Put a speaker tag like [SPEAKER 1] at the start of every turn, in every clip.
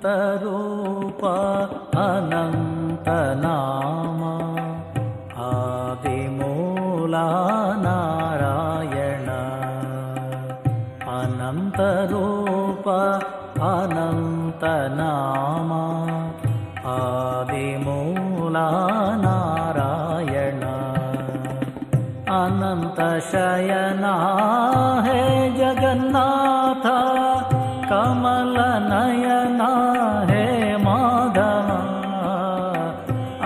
[SPEAKER 1] अनन्तरूप अनन्तनाम आदिमूला नारायण अनन्तरूप अनन्तनाम आदिमूला नारायण अनन्तशयना हे जगन्नाथ कमलनयना हे माधव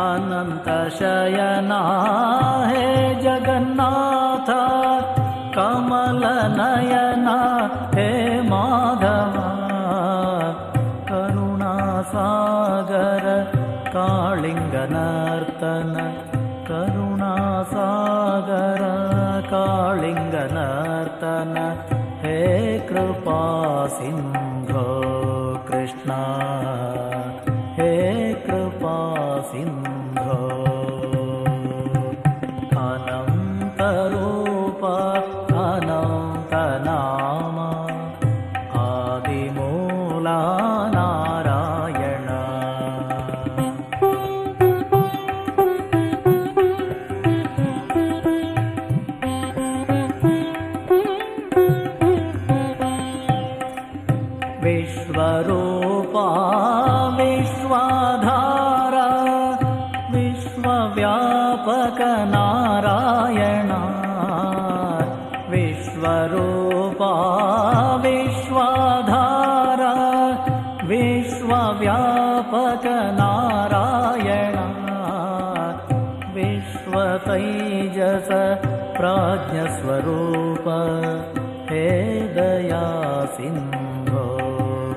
[SPEAKER 1] अनन्तशयना हे जगन्नाथ कमलनयना हे माधव करुणासागर कालिङ्गनर्तन करुणासागर कालिङ्गनर्तन हे कृपा सिन्धो कृष्ण हे कृपा सिन्धो अनन्तरूप अनन्तनाम आदिमूला नारायण विश्वरूपा विश्वाधारा विश्वव्यापक नारायण विश्वरूपा विश्वाधारा विश्वव्यापक नारायण विश्वतैजस प्राज्ञस्वरूप हे दया सिन्धो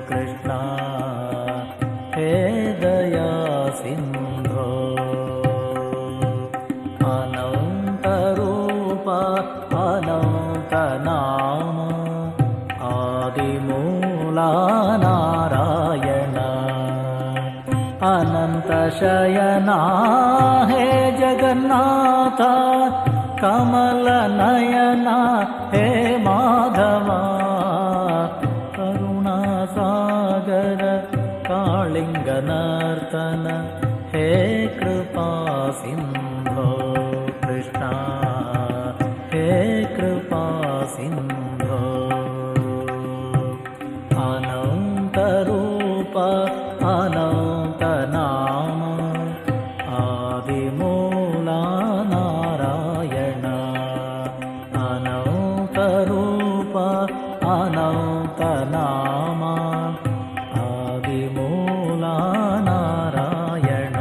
[SPEAKER 1] कृष्ण हे दया सिन्धो अनन्तरूप अनन्तनाम आदिमूला नारायण अनन्तशयना हे जगन्नाथ कमलनयना हे माधव करुणासागर कालिङ्गनर्तन हे कृपा सिन्धो कृष्ण हे कृपा सिन्धो अनन्तरूप अनन्तनाम आदिमूला नारायण अनन्तरूप अनन्तनाम आदिमूला नारायण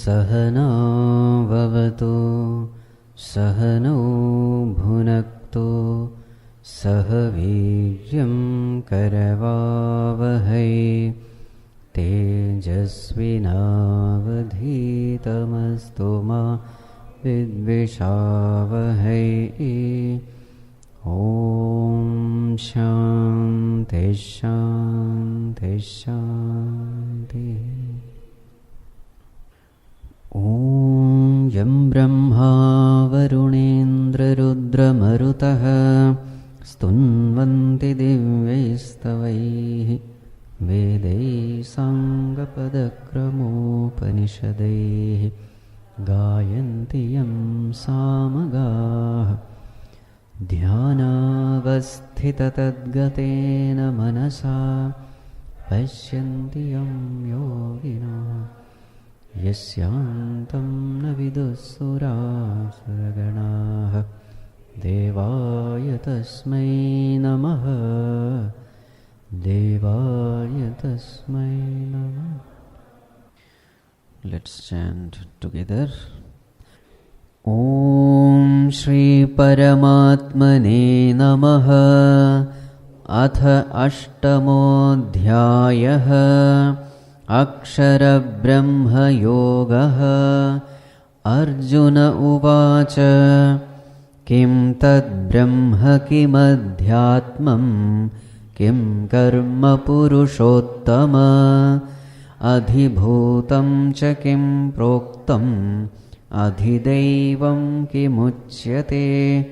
[SPEAKER 2] सहना भवतु सहनौ भुनक्तु सह वीर्यं करवावहै तेजस्विनावधीतमस्तु मा विद्विषावहै ॐ शान्ति शान्ति शान्तिः ॐ यं ब्रह्मा वरुणेन्द्ररुद्रमरुतः स्तुन्वन्ति दिव्यैस्तवैः वेदैः साङ्गपदक्रमोपनिषदैः गायन्ति यं सामगाः ध्यानावस्थिततद्गतेन मनसा पश्यन्ति यं योगिनः यस्यान्तं न विदुःसुरासुरगणाः Devaya tasmai namaha. Devaya tasmai namaha. Let's chant together. Om Shri Paramatmane Namaha. Atha Ashtamodhyayah. Akshara Brahma Yogaha. Arjuna Uvacha. Kim tad Brahma kim adhyatmam. Kim karma purushottama. Adhibhutam cha kim proktam. Adhidevam kimuchyate.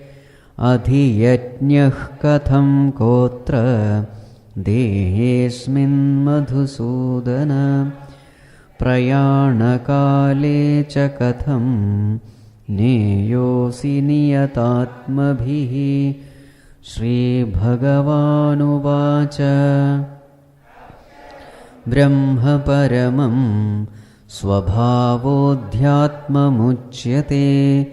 [SPEAKER 2] Adhiyajñah katham kotra. Dehesmin madhusudana. Prayanakale cha katham. Neyosi niyatatmabhihi. Shri Bhagavanuvacha. Brahma paramam svabhavodhyatmamuchyate.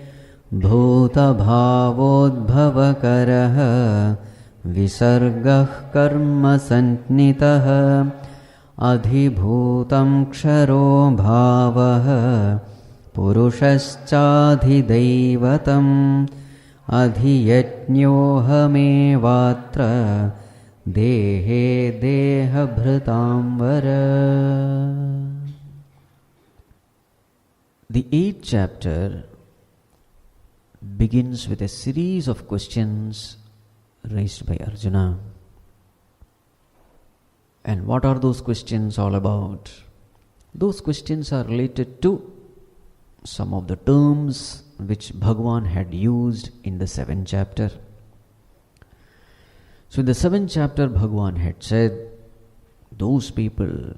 [SPEAKER 2] Bhuta bhavoddhavakaraha. Visargah karma santnitaha. Adhibhutam ksharo bhavaha. Purushaschaadhidaivatam. Adhiyajñohamevatra. Dehe deha bhritamvara. The 8th chapter begins with a series of questions raised by Arjuna. And what are those questions all about? Those questions are related to some of the terms which Bhagavan had used in the 7th chapter. So in the 7th chapter, Bhagavan had said, those people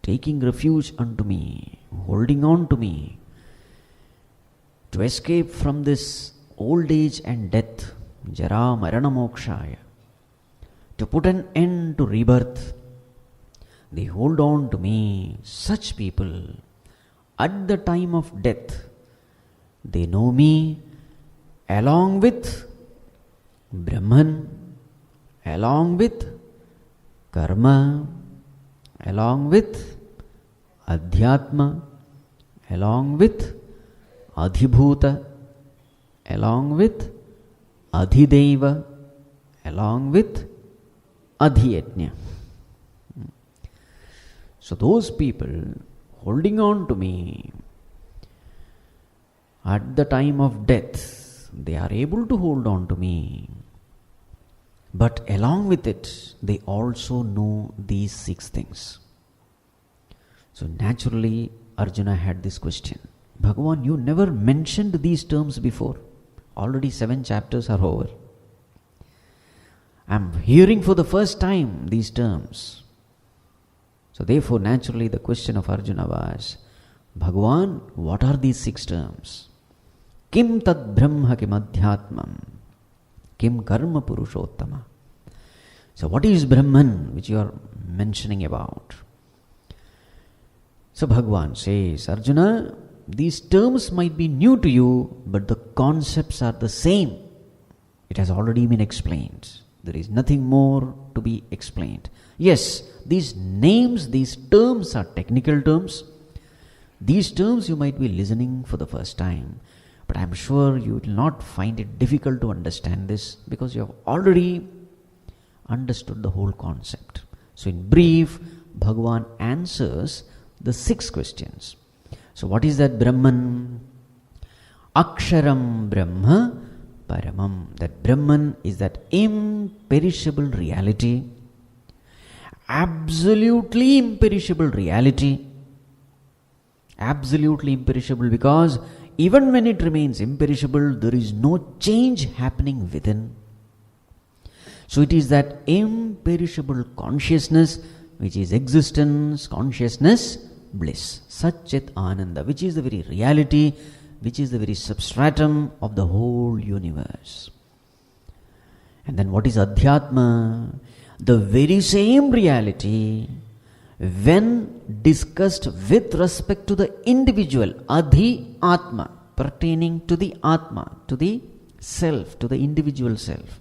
[SPEAKER 2] taking refuge unto me, holding on to me, to escape from this old age and death, jara marana mokshaya, to put an end to rebirth, they hold on to me. Such people, at the time of death, they know me along with Brahman, along with karma, along with adhyatma, along with adhibhuta, along with adhideva, along with adhiyajna. So those people holding on to me at the time of death, they are able to hold on to me. But along with it, they also know these 6 things. So naturally, Arjuna had this question. Bhagavan, you never mentioned these terms before. Already 7 chapters are over. I am hearing for the first time these terms. So therefore, naturally, the question of Arjuna was, Bhagavan, what are these 6 terms? Kim tad brahma kim adhyatmam. Kim karma purushottama. So what is Brahman which you are mentioning about? So Bhagavan says, Arjuna, these terms might be new to you, but the concepts are the same. It has already been explained. There is nothing more to be explained. Yes, these names, these terms are technical terms. These terms you might be listening for the first time. But I am sure you will not find it difficult to understand this because you have already understood the whole concept. So in brief, Bhagavan answers the 6 questions. So what is that Brahman? Aksharam Brahma Paramam. That Brahman is that imperishable reality, absolutely imperishable reality. Absolutely imperishable because even when it remains imperishable, there is no change happening within. So it is that imperishable consciousness which is existence, consciousness, bliss. Satchit Ananda, which is the very reality, which is the very substratum of the whole universe. And then what is Adhyatma? The very same reality when discussed with respect to the individual, Adhi Atma, pertaining to the Atma, to the self, to the individual self.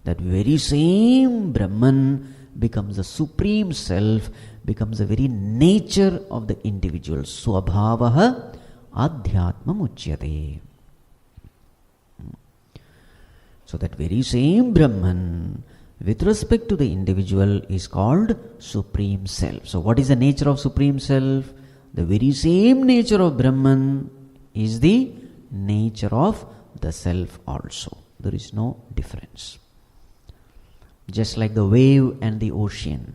[SPEAKER 2] That very same Brahman becomes the supreme self, becomes the very nature of the individual. Swabhavaha adhyatmam uchyate. So that very same Brahman, with respect to the individual, is called Supreme Self. So what is the nature of Supreme Self? The very same nature of Brahman is the nature of the Self also. There is no difference. Just like the wave and the ocean.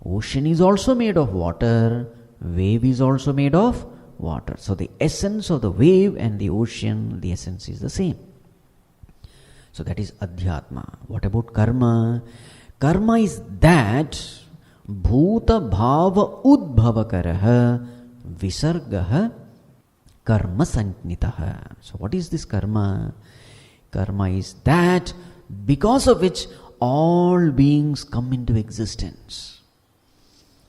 [SPEAKER 2] Ocean is also made of water, wave is also made of water. So the essence of the wave and the ocean, the essence is the same. So that is Adhyatma. What about karma? Karma is that bhuta bhava udbhavakaraha visargaha karma sanknitaha. So what is this karma? Karma is that because of which all beings come into existence.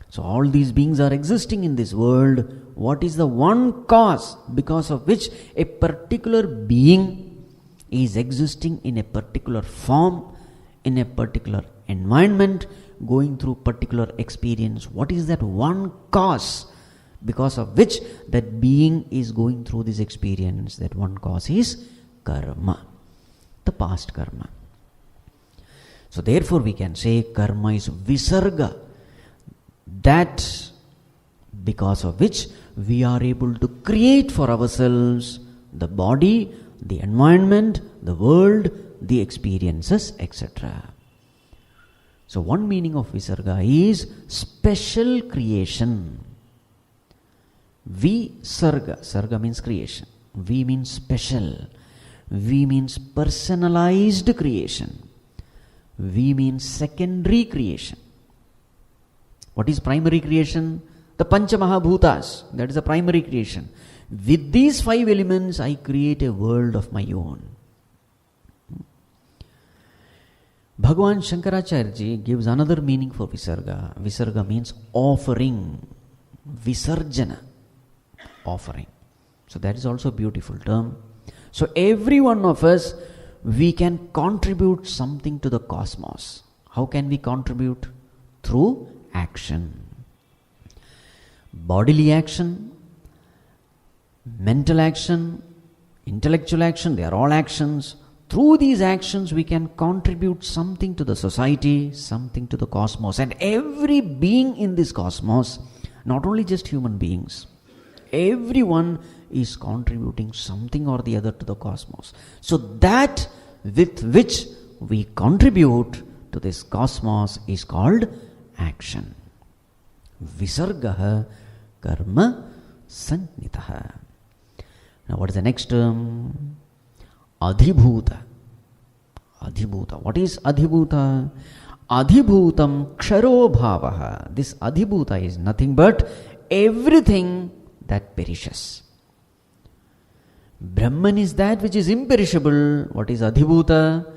[SPEAKER 2] So all these beings are existing in this world. What is the one cause because of which a particular being is existing in a particular form, in a particular environment, going through particular experience? What is that one cause because of which that being is going through this experience? That one cause is karma, the past karma. So therefore we can say karma is visarga, that because of which we are able to create for ourselves the body, the environment, the world, the experiences, etc. So one meaning of visarga is special creation. Visarga, sarga means creation. Vi means special. Vi means personalized creation. Vi means secondary creation. What is primary creation? The Pancha Mahabhutas, that is the primary creation. With these 5 elements, I create a world of my own. Bhagavan Shankaracharya ji gives another meaning for Visarga. Visarga means offering. Visarjana, offering. So that is also a beautiful term. So every one of us, we can contribute something to the cosmos. How can we contribute? Through action. Bodily action, mental action, intellectual action, they are all actions. Through these actions we can contribute something to the society, something to the cosmos. And every being in this cosmos, not only just human beings, everyone is contributing something or the other to the cosmos. So that with which we contribute to this cosmos is called action. Visargaha karma sanknitaha. Now what is the next term? Adhibhuta. Adhibhuta. What is Adhibhuta? Adhibhutam ksharo bhavaha. This Adhibhuta is nothing but everything that perishes. Brahman is that which is imperishable. What is Adhibhuta?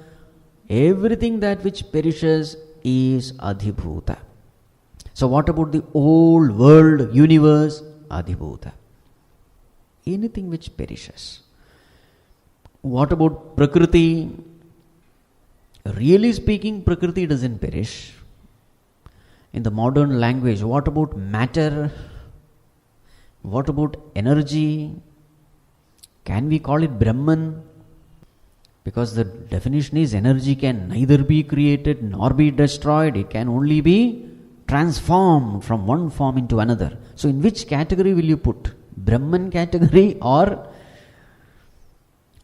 [SPEAKER 2] Everything that which perishes is Adhibhuta. So what about the old world, universe? Adhibhuta. Anything which perishes. What about Prakriti? Really speaking, Prakriti doesn't perish. In the modern language, what about matter? What about energy? Can we call it Brahman? Because the definition is energy can neither be created nor be destroyed. It can only be transformed from one form into another. So in which category will you put? Brahman category or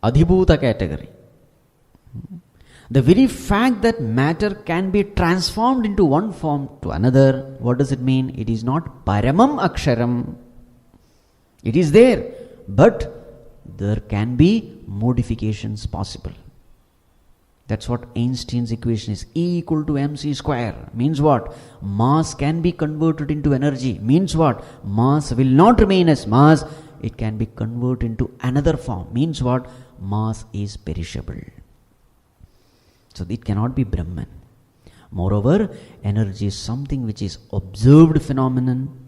[SPEAKER 2] Adhibhuta category? The very fact that matter can be transformed into one form to another, what does it mean? It is not Paramam Aksharam. It is there, but there can be modifications possible. That's what Einstein's equation is. E equal to mc square. Means what? Mass can be converted into energy. Means what? Mass will not remain as mass. It can be converted into another form. Means what? Mass is perishable. So it cannot be Brahman. Moreover, energy is something which is observed phenomenon.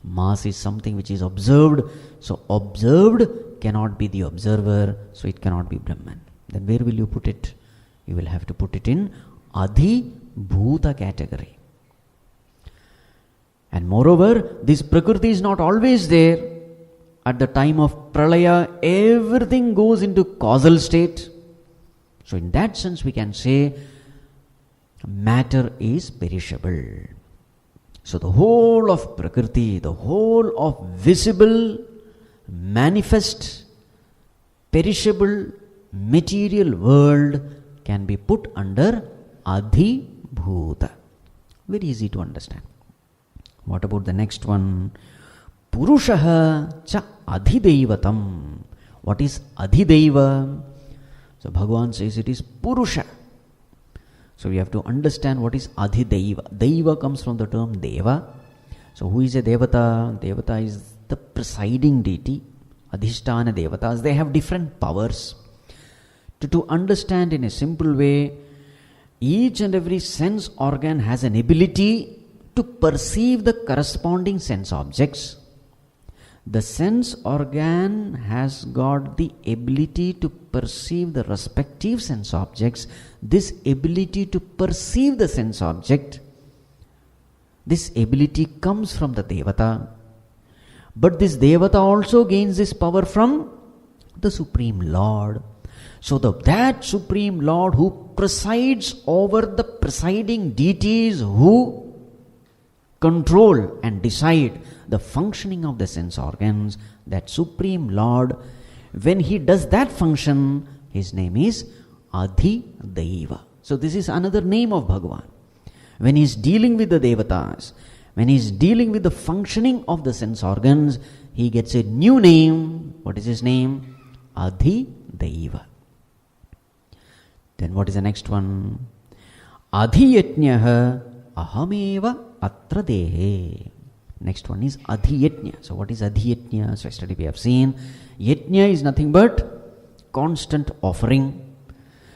[SPEAKER 2] Mass is something which is observed. So observed cannot be the observer. So it cannot be Brahman. then where will you put it? You will have to put it in Adhibhuta category. And moreover, this Prakriti is not always there. At the time of Pralaya, everything goes into causal state. So in that sense, we can say matter is perishable. So the whole of Prakriti, the whole of visible, manifest, perishable, material world can be put under Adhibhuta. Very easy to understand. What about the next one? Purushaha cha Adhideivatam. What is Adhideva? So Bhagavan says it is Purusha. So we have to understand what is Adhideva. Deva comes from the term Deva. So who is a Devata? Devata is the presiding deity. Adhisthana Devatas. They have different powers. To understand in a simple way, each and every sense organ has an ability to perceive the corresponding sense objects. The sense organ has got the ability to perceive the respective sense objects. This ability to perceive the sense object, this ability comes from the Devata. But this Devata also gains this power from the Supreme Lord. So that Supreme Lord who presides over the presiding deities who control and decide the functioning of the sense organs, that Supreme Lord, when he does that function, his name is Adhideva. So this is another name of Bhagavan. When he is dealing with the Devatas, when he is dealing with the functioning of the sense organs, he gets a new name. What is his name? Adhideva. Then what is the next one? Adhiyatnyaha ahameva atra dehe. Next one is Adhiyatnya. So what is Adhiyatnya? So yesterday we have seen Yatnya is nothing but constant offering.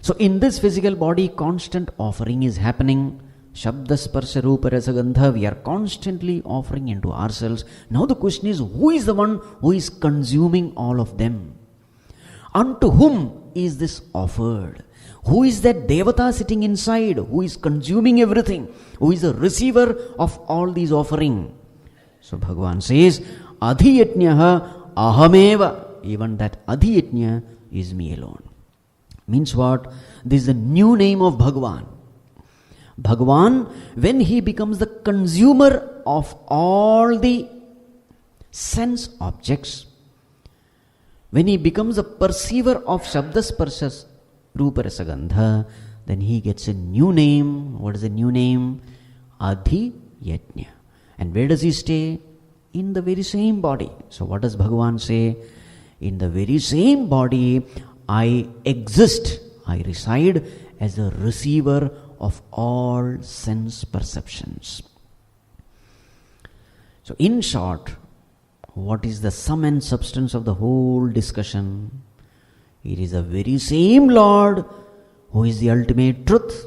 [SPEAKER 2] So in this physical body, constant offering is happening. Shabda Sparsha Rupa Rasa Gandha, we are constantly offering into ourselves. Now the question is, who is the one who is consuming all of them? Unto whom is this offered? Who is that Devata sitting inside, who is consuming everything, who is the receiver of all these offering? So Bhagavan says, Adhiyatnyaha ahameva. Even that Adhiyatnya is me alone. Means what? This is the new name of Bhagavan. Bhagavan, when he becomes the consumer of all the sense objects, when he becomes a perceiver of Shabda Sparshas Rupa Rasa Gandha, then he gets a new name. What is the new name? Adhiyatnya. And where does he stay? In the very same body. So what does Bhagavan say? In the very same body, I exist, I reside as a receiver of all sense perceptions. So in short, what is the sum and substance of the whole discussion? It is the very same Lord who is the ultimate truth.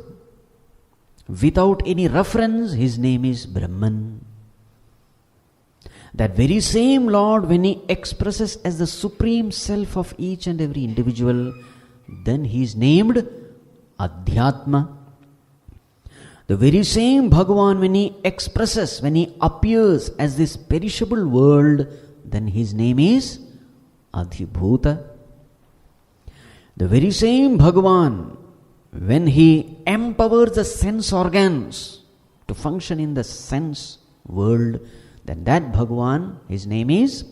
[SPEAKER 2] Without any reference, his name is Brahman. That very same Lord, when he expresses as the supreme self of each and every individual, then he is named Adhyatma. The very same Bhagavan, when he expresses, when he appears as this perishable world, then his name is Adhibhuta. The very same Bhagavan, when he empowers the sense organs to function in the sense world, then that Bhagavan, his name is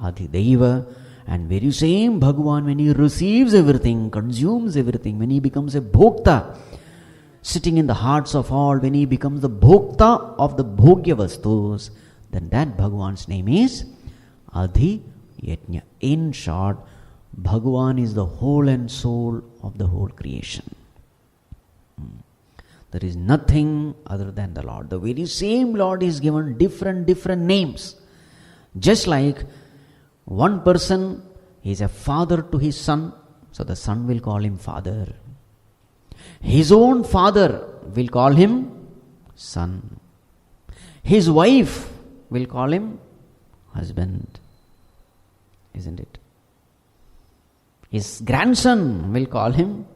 [SPEAKER 2] Adhideva. And very same Bhagavan, when he receives everything, consumes everything, when he becomes a Bhokta, sitting in the hearts of all, when he becomes the Bhokta of the Bhogya Vastus, then that Bhagavan's name is Adhiyatnya. In short, Bhagavan is the whole and soul of the whole creation. There is nothing other than the Lord. The very same Lord is given different names. Just like one person is a father to his son, so the son will call him father. His own father will call him son. His wife will call him husband. Isn't it? His grandson will call him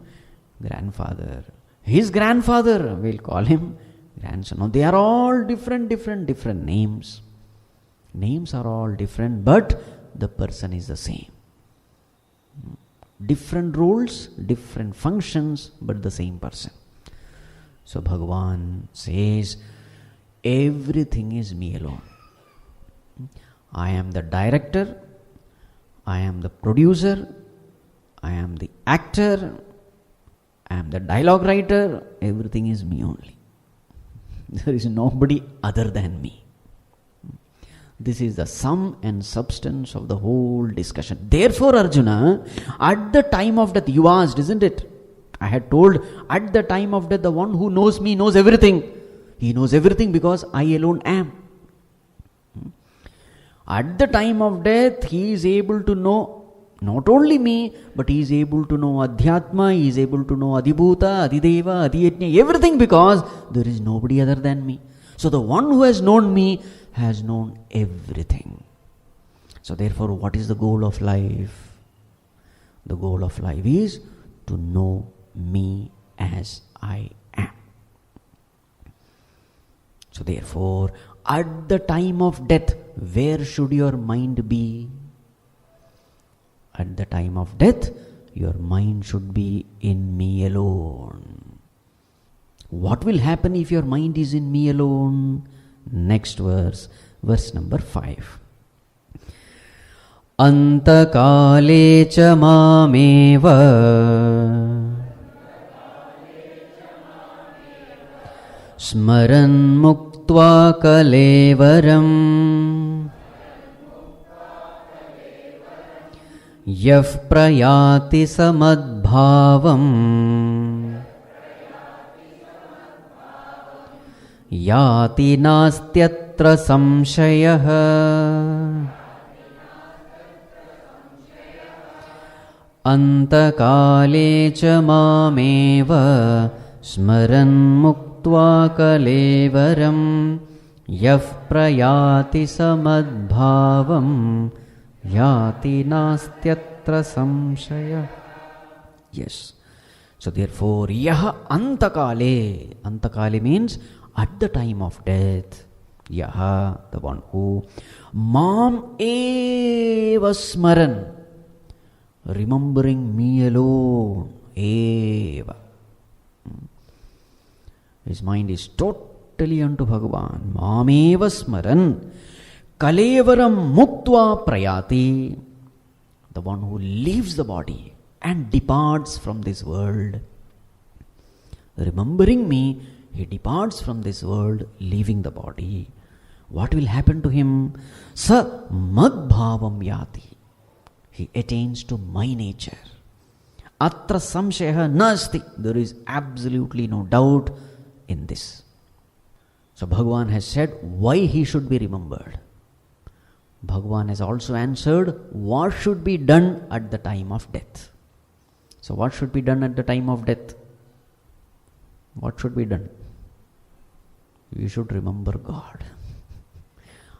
[SPEAKER 2] grandfather. His grandfather will call him grandson. Now they are all different names. Names are all different, but the person is the same. Different roles, different functions, but the same person. So Bhagavan says, everything is me alone. I am the director, I am the producer, I am the actor, I am the dialogue writer, everything is me only. There is nobody other than me. This is the sum and substance of the whole discussion. Therefore, Arjuna, at the time of death, you asked, isn't it? I had told, at the time of death, the one who knows me knows everything. He knows everything because I alone am. At the time of death, he is able to know not only me, but he is able to know Adhyatma, he is able to know Adhibhuta, Adhideva, Adhiyajna, everything because there is nobody other than me. So the one who has known me has known everything. So therefore, what is the goal of life? The goal of life is to know me as I am. So therefore, at the time of death, where should your mind be? At the time of death, your mind should be in me alone. What will happen if your mind is in me alone? Next verse, verse number 5. Antakale cha mameva smaran muktva kalevaram yaf prayati samadbhavam याति नास्त्यत्र संशयः अन्तकाले च मामेव स्मरन् मुक्त्वा कलेवरं यः प्रयाति समद्भावं याति नास्त्यत्र संशयः. Yes. So therefore, yaha antakale. Antakale means at the time of death. Yaha, the one who mam eva smaran, remembering me alone. Eva. His mind is totally unto Bhagavan. Mam eva smaran kalevaram muktva prayati. The one who leaves the body and departs from this world. Remembering me, he departs from this world, leaving the body. What will happen to him? Sa madbhavam yati. He attains to my nature. Atra samshaya nasti. There is absolutely no doubt in this. So Bhagavan has said why he should be remembered. Bhagavan has also answered what should be done at the time of death. So what should be done at the time of death? What should be done? You should remember God.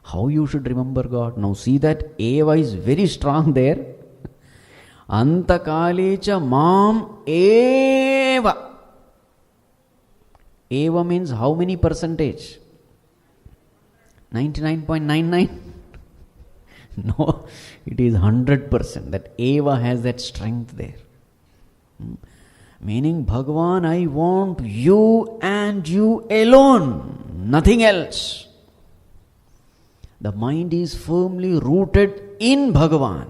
[SPEAKER 2] How you should remember God? Now see that Eva is very strong there. Antakale cha mam eva. Eva means how many percentage? 99.99? No, it is 100%. That Eva has that strength there. Meaning, Bhagavan, I want you and you alone, nothing else. The mind is firmly rooted in Bhagavan.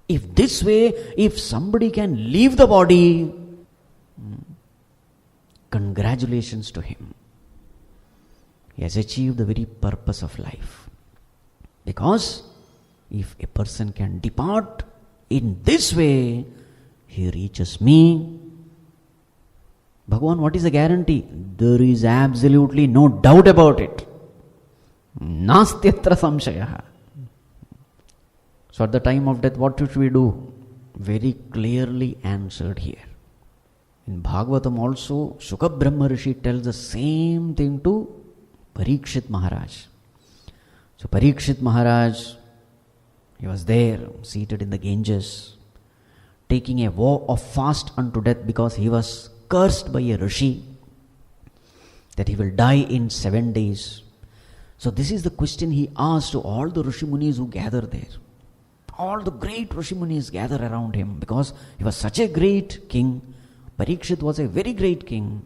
[SPEAKER 2] If this way, if somebody can leave the body, congratulations to him. He has achieved the very purpose of life. Because if a person can depart in this way, he reaches me. Bhagavan, what is the guarantee? There is absolutely no doubt about it. Nastyatra samshaya. So at the time of death, what should we do? Very clearly answered here. In Bhagavatam also, Shuka Brahma Rishi tells the same thing to Parikshit Maharaj. So Parikshit Maharaj, he was there, seated in the Ganges. taking a vow of fast unto death because he was cursed by a rishi that he will die in 7 days. So this is the question he asked to all the Rishi Munis who gather there. All the great Rishi Munis gather around him because he was such a great king. Parikshit was a very great king,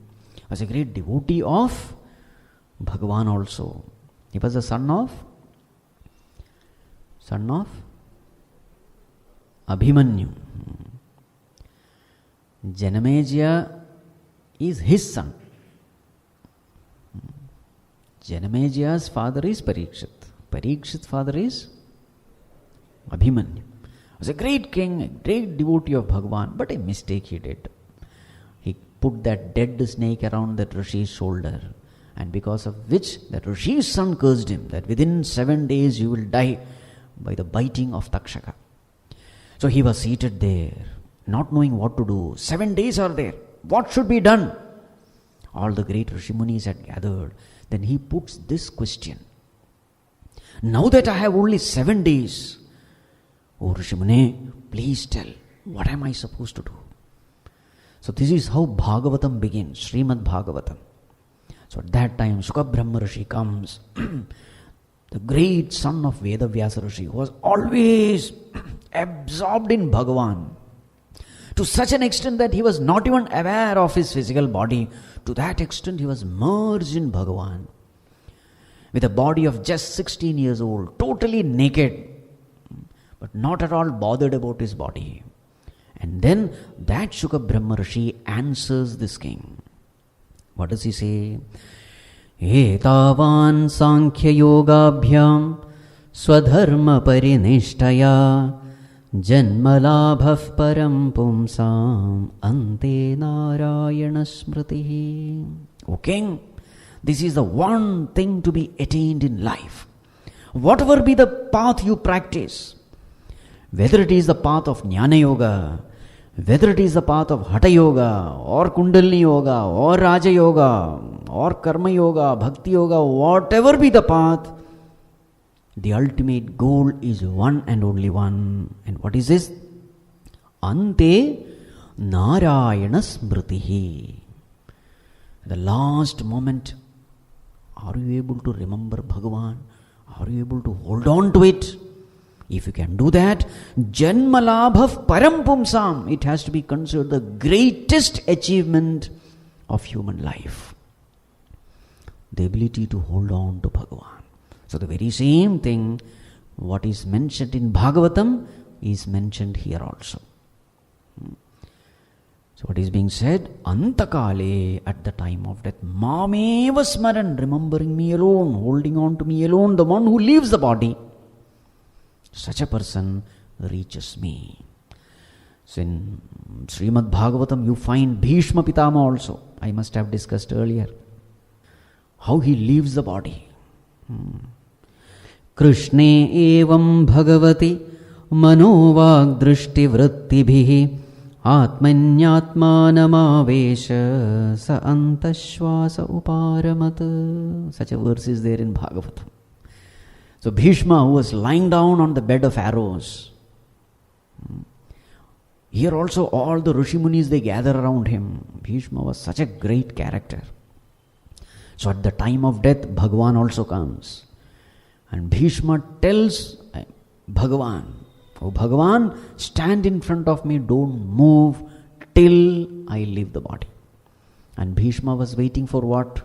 [SPEAKER 2] was a great devotee of Bhagavan also. He was the son of Abhimanyu. Janamejaya is his son. Janamajaya's father is Parikshit. Parikshit's father is Abhimanyu. He was a great king, a great devotee of Bhagavan, but a mistake he did. He put that dead snake around that Rishi's shoulder, and because of which that Rishi's son cursed him that within 7 days you will die by the biting of Takshaka. So he was seated there, not knowing what to do. 7 days are there. What should be done? All the great Rishi Munis had gathered. Then he puts this question. Now that I have only 7 days, O Rishi Muni, please tell, what am I supposed to do? So this is how Bhagavatam begins, Srimad Bhagavatam. So at that time, Sukabrahma Rishi comes, the great son of Vedavyasa Rishi, who was always absorbed in Bhagavan, to such an extent that he was not even aware of his physical body. To that extent, he was merged in Bhagavan, with a body of just 16 years old, totally naked, but not at all bothered about his body. And then that Sukabrahma Rishi answers this king. What does he say? Etavan Sankhya Yogabhyam Swadharma Parinishtaya Janmalabhav Param Pumsam Ante Narayana Smritihi. O king, this is the one thing to be attained in life. Whatever be the path you practice, whether it is the path of Jnana Yoga, whether it is the path of Hatha Yoga, or Kundalini Yoga, or Raja Yoga, or Karma Yoga, Bhakti Yoga, whatever be the path, the ultimate goal is one and only one. And what is this? Ante Narayana Smritihi. The last moment, are you able to remember Bhagavan? Are you able to hold on to it? If you can do that, Janmalabhav Param Pumsam, it has to be considered the greatest achievement of human life. The ability to hold on to Bhagavan. So the very same thing, what is mentioned in Bhagavatam, is mentioned here also. So what is being said? Antakale, at the time of death, Mameva Smaran, remembering me alone, holding on to me alone, the one who leaves the body. Such a person reaches me. So in Srimad Bhagavatam you find Bhishma Pitama also. I must have discussed earlier how he leaves the body. Krishne evam bhagavati manovag drishti vrittibhihi atmanyatmanamavesha sa antashvasa uparamat. Such a verse is there in Bhagavatam. So Bhishma, who was lying down on the bed of arrows, here also all the Rishi Munis, they gather around him. Bhishma was such a great character. So at the time of death, Bhagavan also comes. And Bhishma tells Bhagavan, oh Bhagavan, stand in front of me, don't move till I leave the body. And Bhishma was waiting for what?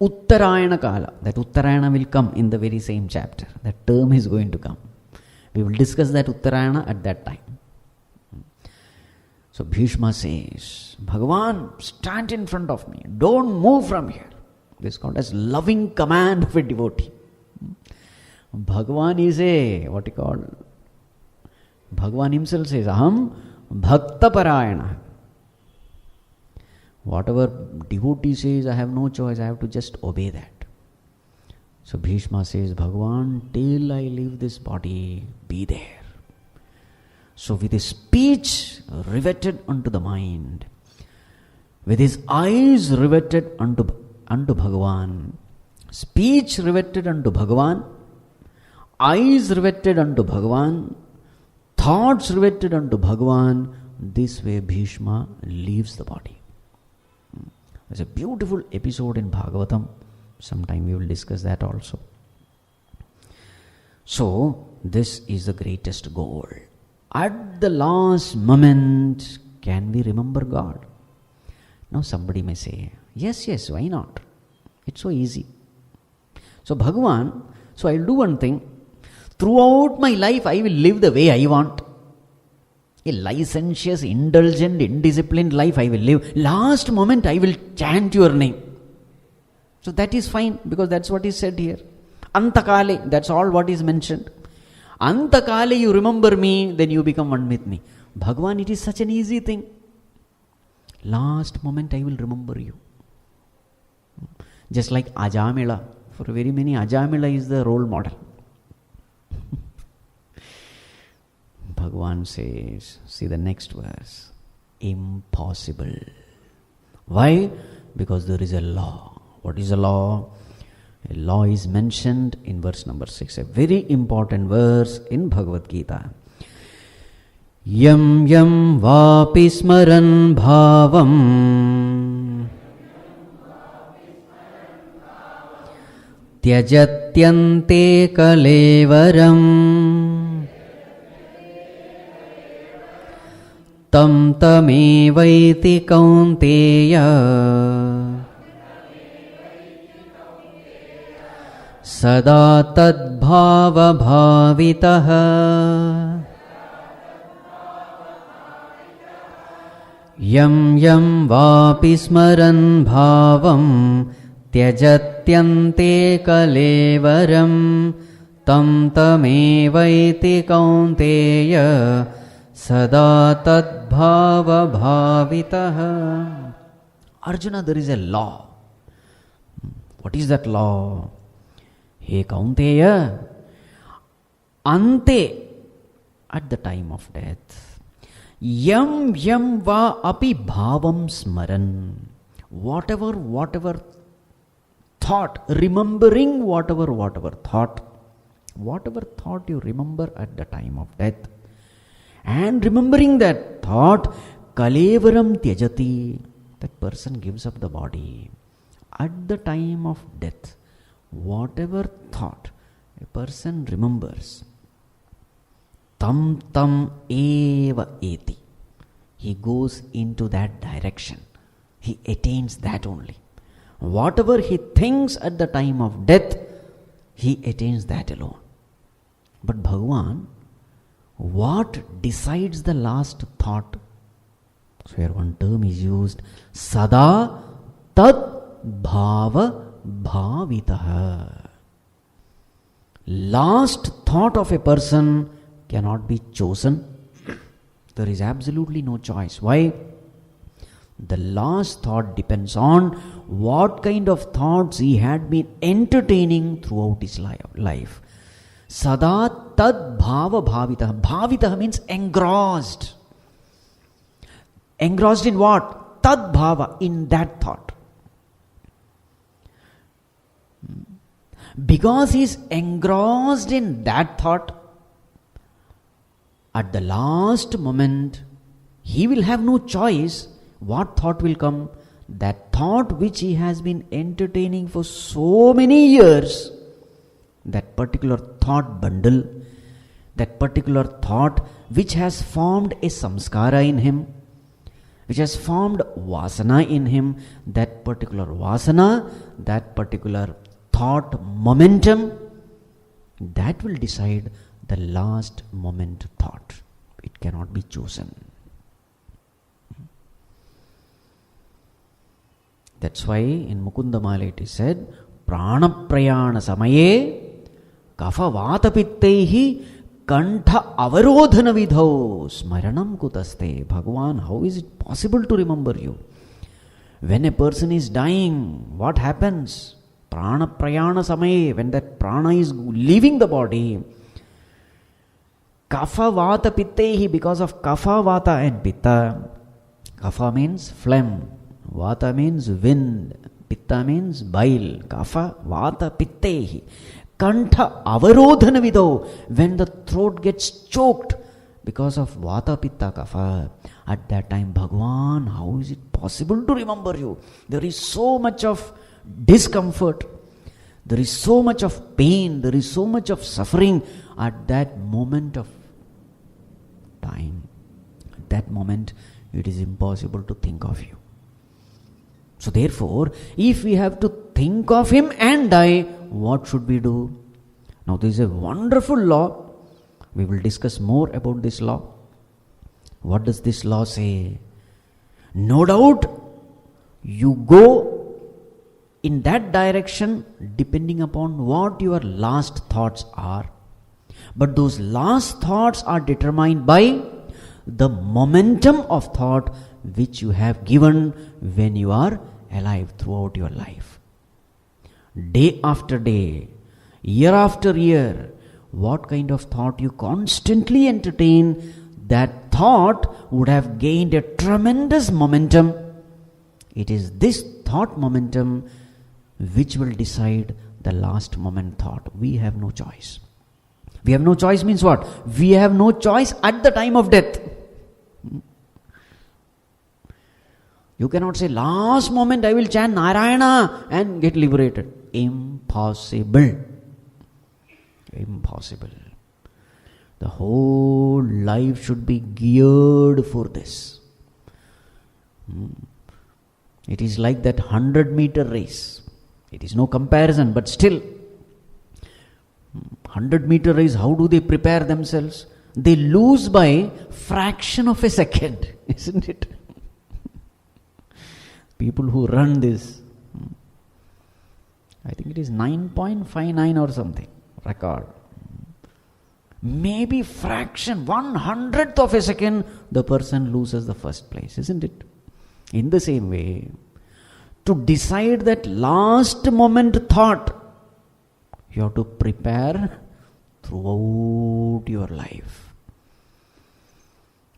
[SPEAKER 2] Uttarayana Kala. That Uttarayana will come in the very same chapter. That term is going to come. We will discuss that Uttarayana at that time. So Bhishma says, Bhagavan, stand in front of me. Don't move from here. This is called as loving command of a devotee. Bhagavan is Bhagavan himself says, Aham Bhakta Parayana. Whatever devotee says, I have no choice, I have to just obey that. So Bhishma says, Bhagavan, till I leave this body, be there. So with his speech riveted unto the mind, with his eyes riveted unto Bhagavan, speech riveted unto Bhagavan, eyes riveted unto Bhagavan, thoughts riveted unto Bhagavan, this way Bhishma leaves the body. There's a beautiful episode in Bhagavatam. Sometime we will discuss that also. So, this is the greatest goal. At the last moment, can we remember God? Now somebody may say, yes, why not? It's so easy. So Bhagavan, so I'll do one thing. Throughout my life, I will live the way I want. A licentious, indulgent, indisciplined life I will live. Last moment, I will chant your name. So that is fine, because that's what is said here. Antakale, that's all what is mentioned. Antakale, you remember me, then you become one with me. Bhagavan, it is such an easy thing. Last moment I will remember you. Just like Ajamila. For very many, Ajamila is the role model. Bhagavan says, see the next verse, impossible. Why? Because there is a law. What is a law? A law is mentioned in verse number 6, a very important verse in Bhagavad Gita. Yam yam vapi smaran bhavam tyajatyante kalevaram tam tamevaiti kaunteya sada tadbhava bhavitah yam yam vapi smaran bhavam tyajatyante kalevaram tam tamevaiti kaunteya sada tadbhava bhavitah. Arjuna, there is a law. What is that law? Hey Kaunteya, ante, at the time of death, yam yam va api bhavam smaran, whatever thought, remembering whatever thought you remember at the time of death, and remembering that thought, kalevaram tyajati, that person gives up the body. At the time of death, whatever thought a person remembers, tam eva eti, he goes into that direction. He attains that only. Whatever he thinks at the time of death, he attains that alone. But Bhagavan, what decides the last thought? So here one term is used, sada tad bhava bhavitah. Last thought of a person cannot be chosen. There is absolutely no choice. Why? The last thought depends on what kind of thoughts he had been entertaining throughout his life. Sada tad bhava bhavitah. Bhavitah means engrossed. Engrossed in what? Tad bhava, in that thought. Because he is engrossed in that thought, at the last moment, he will have no choice. What thought will come? That thought which he has been entertaining for so many years, that particular thought bundle, that particular thought which has formed a samskara in him, which has formed vasana in him, that particular vasana, that particular thought momentum, that will decide the last moment thought. It cannot be chosen. That's why in Mukundamala it is said, Prana prayana samaye kafa vatapittehi kantha avarodhana vidho smaranam kutaste. Bhagavan, how is it possible to remember you? When a person is dying, what happens? Prana prayana samaye, when that prana is leaving the body, kapha vata pittehi, because of kapha, vata and pitta. Kapha means phlegm, vata means wind, pitta means bile. Kapha vata pittehi kantha avarodhana vidho, when the throat gets choked because of Vata Pitta Kapha. At that time, Bhagwan, how is it possible to remember you? There is so much of discomfort. There is so much of pain. There is so much of suffering at that moment of time. At that moment, it is impossible to think of you. So therefore, if we have to think of him and die, what should we do? Now this is a wonderful law. We will discuss more about this law. What does this law say? No doubt, you go in that direction depending upon what your last thoughts are. But those last thoughts are determined by the momentum of thought which you have given when you are alive throughout your life. Day after day, year after year, what kind of thought you constantly entertain, that thought would have gained a tremendous momentum. It is this thought momentum which will decide the last moment thought. We have no choice. We have no choice means what? We have no choice at the time of death. You cannot say, last moment I will chant Narayana and get liberated. Impossible. Impossible. The whole life should be geared for this. It is like that 100-meter race. It is no comparison, but still, 100-meter race, how do they prepare themselves? They lose by fraction of a second, isn't it? People who run this, I think it is 9.59 or something, record. Maybe fraction, 1/100th of a second, the person loses the first place, isn't it? In the same way, to decide that last moment thought, you have to prepare throughout your life.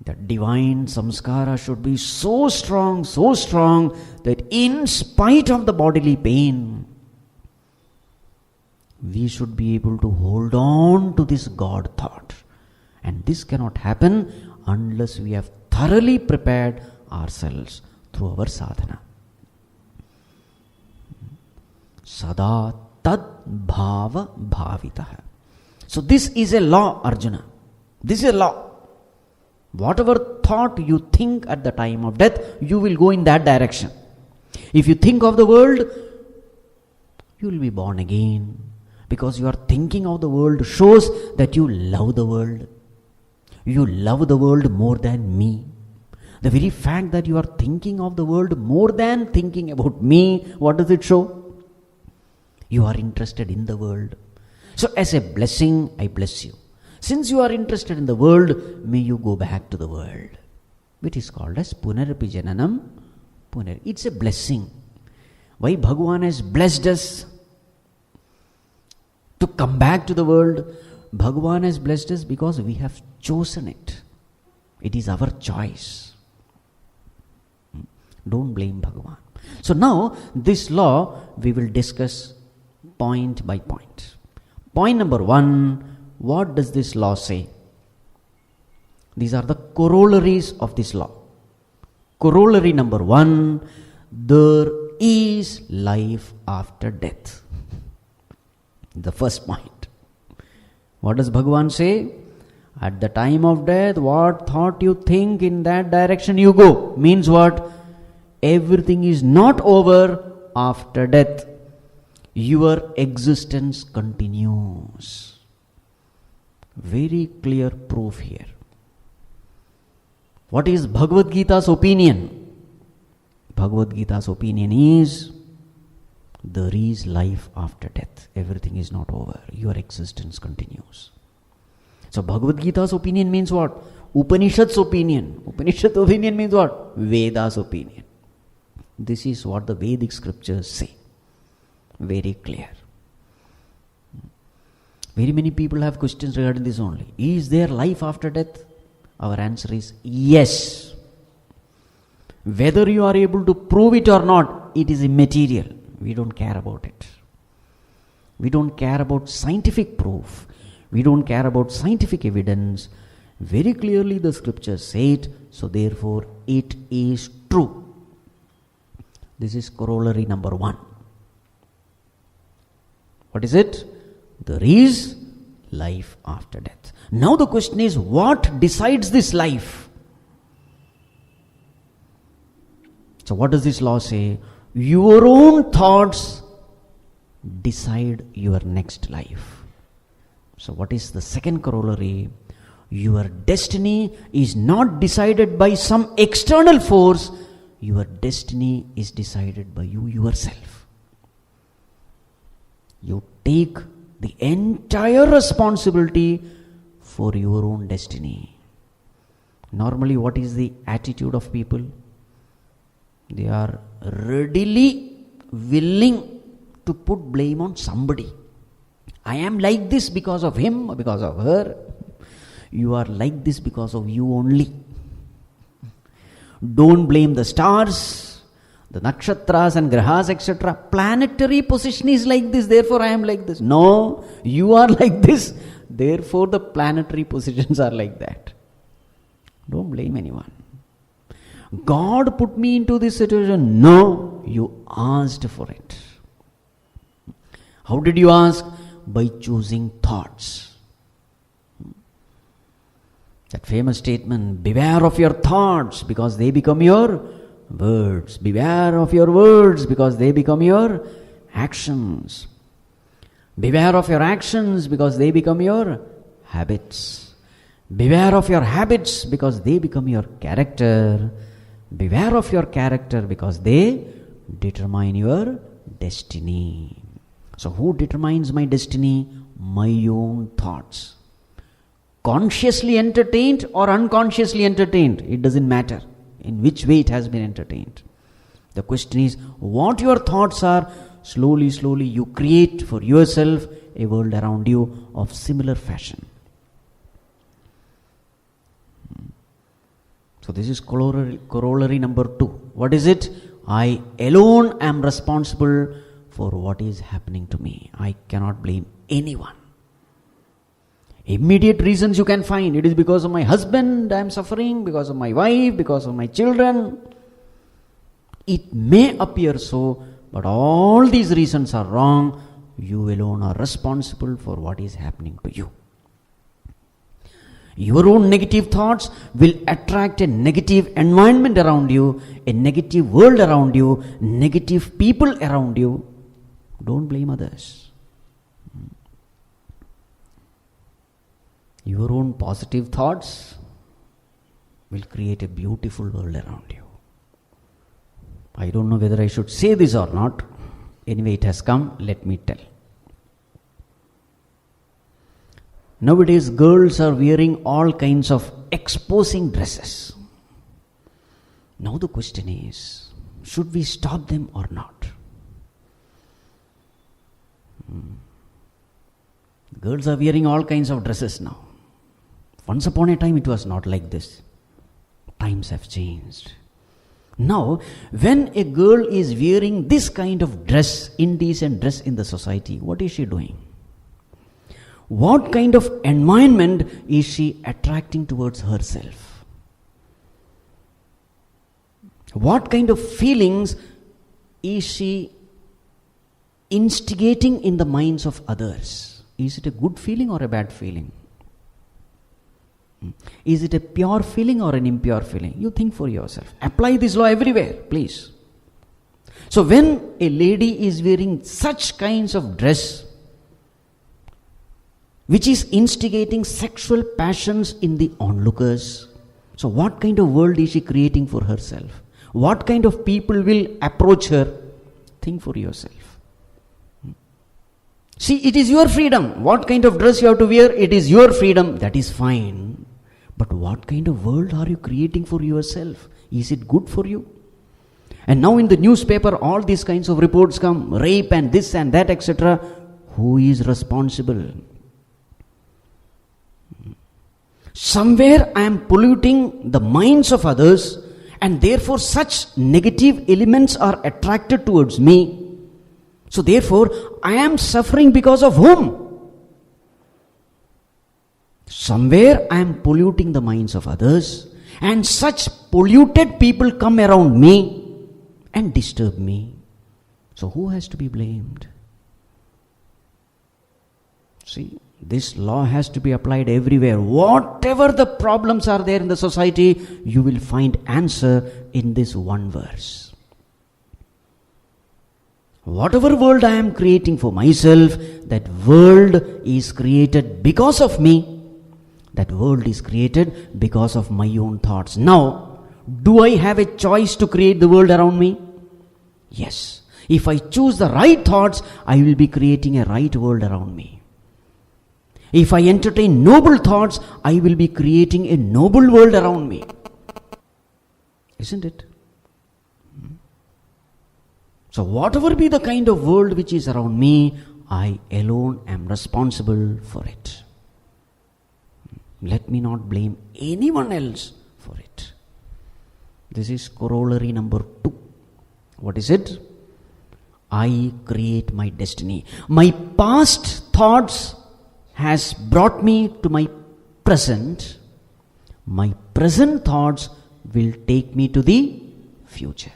[SPEAKER 2] The divine samskara should be so strong that in spite of the bodily pain, we should be able to hold on to this God thought. And this cannot happen unless we have thoroughly prepared ourselves through our sadhana. Sada tad bhava bhavitaha. So this is a law, Arjuna. This is a law. Whatever thought you think at the time of death, you will go in that direction. If you think of the world, you will be born again. Because you are thinking of the world shows that you love the world. You love the world more than me. The very fact that you are thinking of the world more than thinking about me, what does it show? You are interested in the world. So as a blessing, I bless you. Since you are interested in the world, may you go back to the world. Which is called as Punarapi Jananam. It's a blessing. Why Bhagavan has blessed us to come back to the world? Bhagavan has blessed us because we have chosen it. It is our choice. Don't blame Bhagavan. So now, this law we will discuss point by point. Point number 1, what does this law say? These are the corollaries of this law. Corollary number 1, there is life after death. The first point. What does Bhagavan say? At the time of death, what thought you think, in that direction you go. Means what? Everything is not over after death. Your existence continues. Very clear proof here. What is Bhagavad Gita's opinion? Bhagavad Gita's opinion is, there is life after death. Everything is not over. Your existence continues. So Bhagavad Gita's opinion means what? Upanishad's opinion. Upanishad's opinion means what? Veda's opinion. This is what the Vedic scriptures say. Very clear. Very many people have questions regarding this only. Is there life after death? Our answer is yes. Whether you are able to prove it or not, it is immaterial. We don't care about it. We don't care about scientific proof. We don't care about scientific evidence. Very clearly the scriptures say it, so therefore it is true. This is corollary number 1. What is it? There is life after death. Now the question is, what decides this life? So what does this law say? Your own thoughts decide your next life. So what is the second corollary? Your destiny is not decided by some external force. Your destiny is decided by you yourself. You take the entire responsibility for your own destiny. Normally, what is the attitude of people? They are readily willing to put blame on somebody. I am like this because of him or because of her. You are like this because of you only. Don't blame the stars, the nakshatras and grahas, etc. Planetary position is like this, therefore I am like this. No, you are like this, therefore the planetary positions are like that. Don't blame anyone. God put me into this situation. No, you asked for it. How did you ask? By choosing thoughts. That famous statement, beware of your thoughts because they become your words. Beware of your words because they become your actions. Beware of your actions because they become your habits. Beware of your habits because they become your character. Beware of your character because they determine your destiny. So who determines my destiny? My own thoughts. Consciously entertained or unconsciously entertained, it doesn't matter in which way it has been entertained. The question is, what your thoughts are, slowly you create for yourself a world around you of similar fashion. So this is corollary number 2. What is it? I alone am responsible for what is happening to me. I cannot blame anyone. Immediate reasons you can find. It is because of my husband I am suffering, because of my wife, because of my children. It may appear so, but all these reasons are wrong. You alone are responsible for what is happening to you. Your own negative thoughts will attract a negative environment around you, a negative world around you, negative people around you. Don't blame others. Your own positive thoughts will create a beautiful world around you. I don't know whether I should say this or not. Anyway, it has come, let me tell. Nowadays, girls are wearing all kinds of exposing dresses. Now the question is, should we stop them or not? Girls are wearing all kinds of dresses now. Once upon a time, it was not like this. Times have changed. Now, when a girl is wearing this kind of dress, indecent dress in the society, what is she doing? What kind of environment is she attracting towards herself? What kind of feelings is she instigating in the minds of others? Is it a good feeling or a bad feeling? Is it a pure feeling or an impure feeling? You think for yourself. Apply this law everywhere, please. So when a lady is wearing such kinds of dress, which is instigating sexual passions in the onlookers, so what kind of world is she creating for herself? What kind of people will approach her? Think for yourself. See, it is your freedom. What kind of dress you have to wear, it is your freedom. That is fine. But what kind of world are you creating for yourself? Is it good for you? And now in the newspaper, all these kinds of reports come, rape and this and that, etc. Who is responsible? Somewhere I am polluting the minds of others, and therefore such negative elements are attracted towards me. So therefore, I am suffering because of whom? Somewhere I am polluting the minds of others, and such polluted people come around me and disturb me. So who has to be blamed? See, this law has to be applied everywhere. Whatever the problems are there in the society, you will find answer in this one verse. Whatever world I am creating for myself, that world is created because of me. That world is created because of my own thoughts. Now, do I have a choice to create the world around me? Yes. If I choose the right thoughts, I will be creating a right world around me. If I entertain noble thoughts, I will be creating a noble world around me. Isn't it? So whatever be the kind of world which is around me, I alone am responsible for it. Let me not blame anyone else for it. This is corollary number 2. What is it? I create my destiny. My past thoughts has brought me to my present. My present thoughts will take me to the future.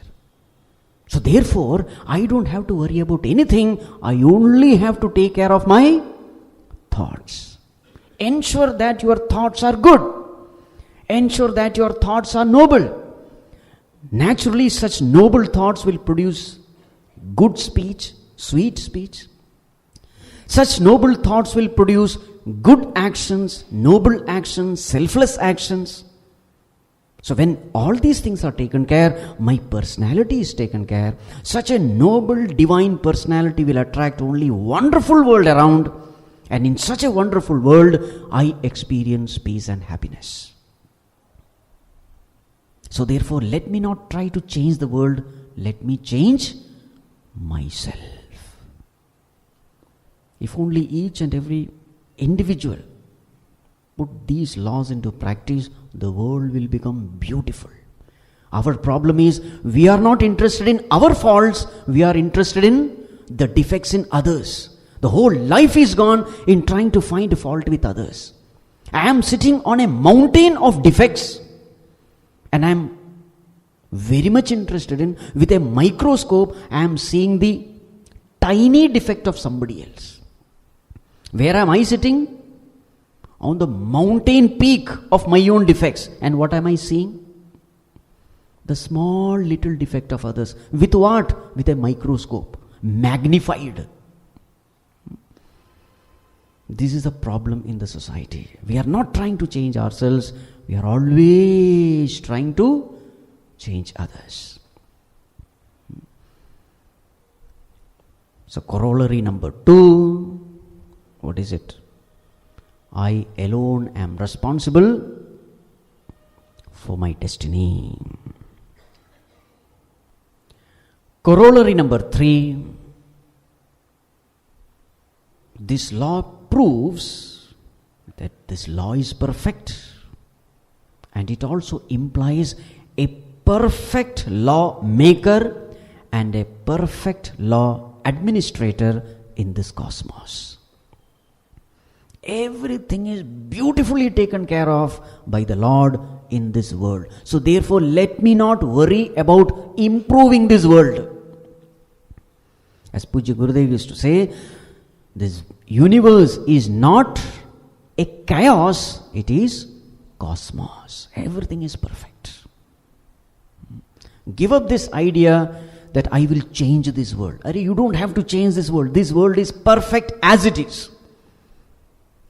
[SPEAKER 2] So therefore, I don't have to worry about anything. I only have to take care of my thoughts. Ensure that your thoughts are good. Ensure that your thoughts are noble. Naturally, such noble thoughts will produce good speech, sweet speech. Such noble thoughts will produce good actions, noble actions, selfless actions. So when all these things are taken care, my personality is taken care. Such a noble divine personality will attract only wonderful world around. And in such a wonderful world, I experience peace and happiness. So therefore, let me not try to change the world. Let me change myself. If only each and every individual put these laws into practice, the world will become beautiful. Our problem is, we are not interested in our faults, we are interested in the defects in others. The whole life is gone in trying to find fault with others. I am sitting on a mountain of defects, and I am very much interested in, with a microscope, I am seeing the tiny defect of somebody else. Where am I sitting? On the mountain peak of my own defects. And what am I seeing? The small little defect of others. With what? With a microscope. Magnified. This is a problem in the society. We are not trying to change ourselves. We are always trying to change others. So corollary number 2. What is it? I alone am responsible for my destiny. Corollary number 3. This law proves that this law is perfect, and it also implies a perfect law maker and a perfect law administrator in this cosmos. Everything is beautifully taken care of by the Lord in this world. So therefore, let me not worry about improving this world. As Pujya Gurudev used to say, this universe is not a chaos, it is cosmos. Everything is perfect. Give up this idea that I will change this world. You don't have to change this world. This world is perfect as it is.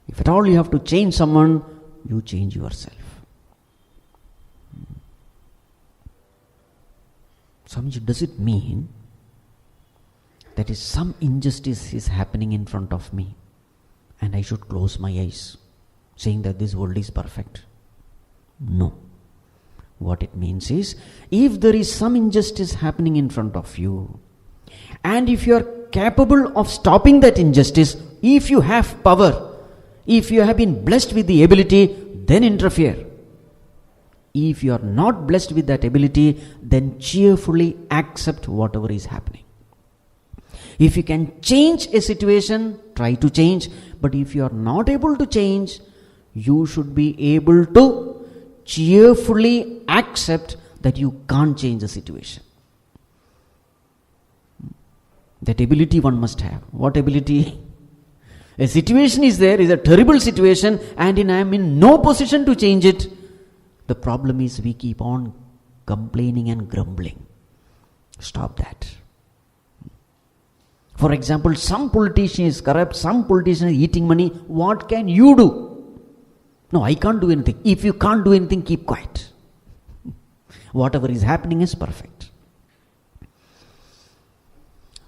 [SPEAKER 2] If at all you have to change someone, you change yourself. Swamiji, does it mean that is some injustice is happening in front of me and I should close my eyes, saying that this world is perfect? No. What it means is, if there is some injustice happening in front of you, and if you are capable of stopping that injustice, if you have power, if you have been blessed with the ability, then interfere. If you are not blessed with that ability, then cheerfully accept whatever is happening. If you can change a situation, try to change. But if you are not able to change, You should be able to cheerfully accept that you can't change the situation. That ability one must have. What ability? A situation is there, is a terrible situation, and I am in no position to change it. The problem is we keep on complaining and grumbling. Stop that. For example, some politician is corrupt, some politician is eating money. What can you do? No, I can't do anything. If you can't do anything, keep quiet. Whatever is happening is perfect.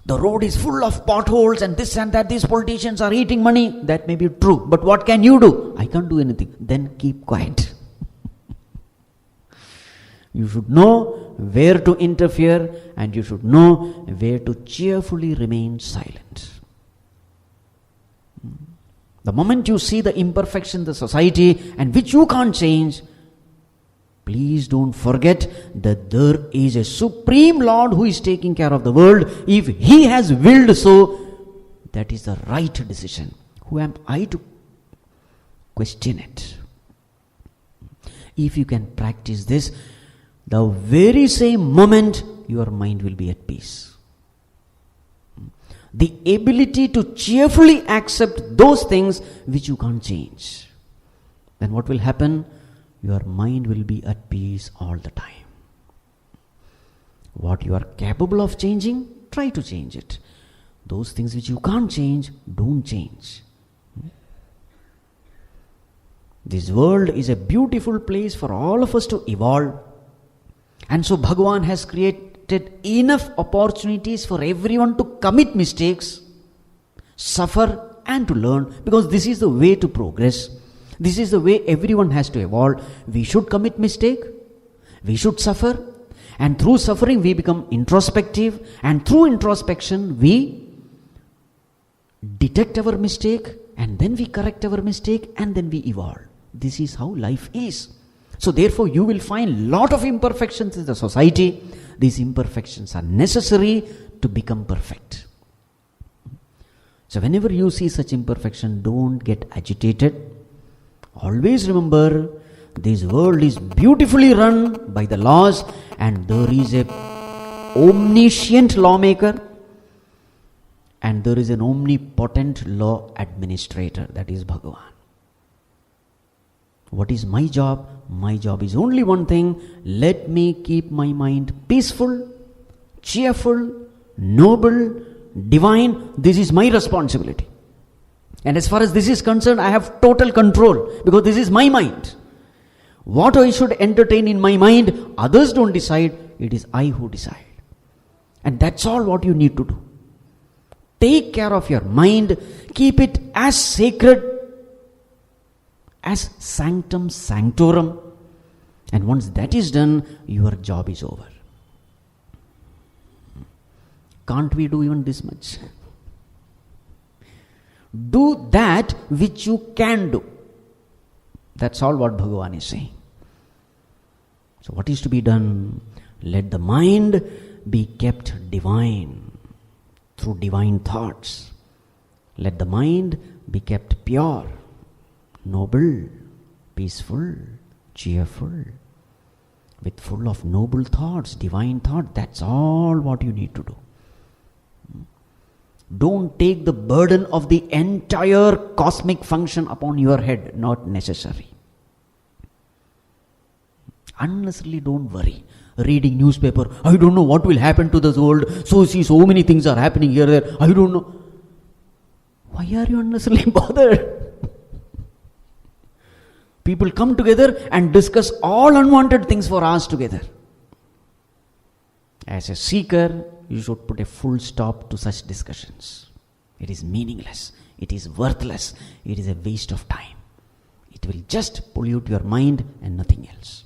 [SPEAKER 2] The road is full of potholes and this and that. These politicians are eating money. That may be true. But what can you do? I can't do anything. Then keep quiet. You should know where to interfere and you should know where to cheerfully remain silent. The moment you see the imperfection in the society and which you can't change, please don't forget that there is a supreme Lord who is taking care of the world. If He has willed so, that is the right decision. Who am I to question it? If you can practice this, the very same moment your mind will be at peace. The ability to cheerfully accept those things which you can't change. Then what will happen? Your mind will be at peace all the time. What you are capable of changing, try to change it. Those things which you can't change, don't change. This world is a beautiful place for all of us to evolve. And so Bhagavan has created enough opportunities for everyone to commit mistakes, suffer and to learn, because this is the way to progress. This is the way everyone has to evolve. We should commit mistake, we should suffer, and through suffering we become introspective, and through introspection we detect our mistake, and then we correct our mistake, and then we evolve. This is how life is. So therefore you will find lot of imperfections in the society. These imperfections are necessary to become perfect. So whenever you see such imperfection, don't get agitated. Always remember, this world is beautifully run by the laws, and there is a omniscient lawmaker and there is an omnipotent law administrator, that is Bhagavan. What is my job? My job is only one thing. Let me keep my mind peaceful, cheerful, noble, divine. This is my responsibility. And as far as this is concerned, I have total control, because this is my mind. What I should entertain in my mind, others don't decide. It is I who decide. And that's all what you need to do. Take care of your mind. Keep it as sacred as sanctum sanctorum. And once that is done, your job is over. Can't we do even this much? Do that which you can do. That's all what Bhagavan is saying. So what is to be done? Let the mind be kept divine through divine thoughts. Let the mind be kept pure, noble, peaceful, cheerful, with full of noble thoughts, divine thought. That's all what you need to do. Don't take the burden of the entire cosmic function upon your head. Not necessary. Unnecessarily don't worry. Reading newspaper, I don't know what will happen to this world. So many things are happening here, there. I don't know. Why are you unnecessarily bothered? People come together and discuss all unwanted things for hours together. As a seeker, you should put a full stop to such discussions. It is meaningless. It is worthless. It is a waste of time. It will just pollute your mind and nothing else.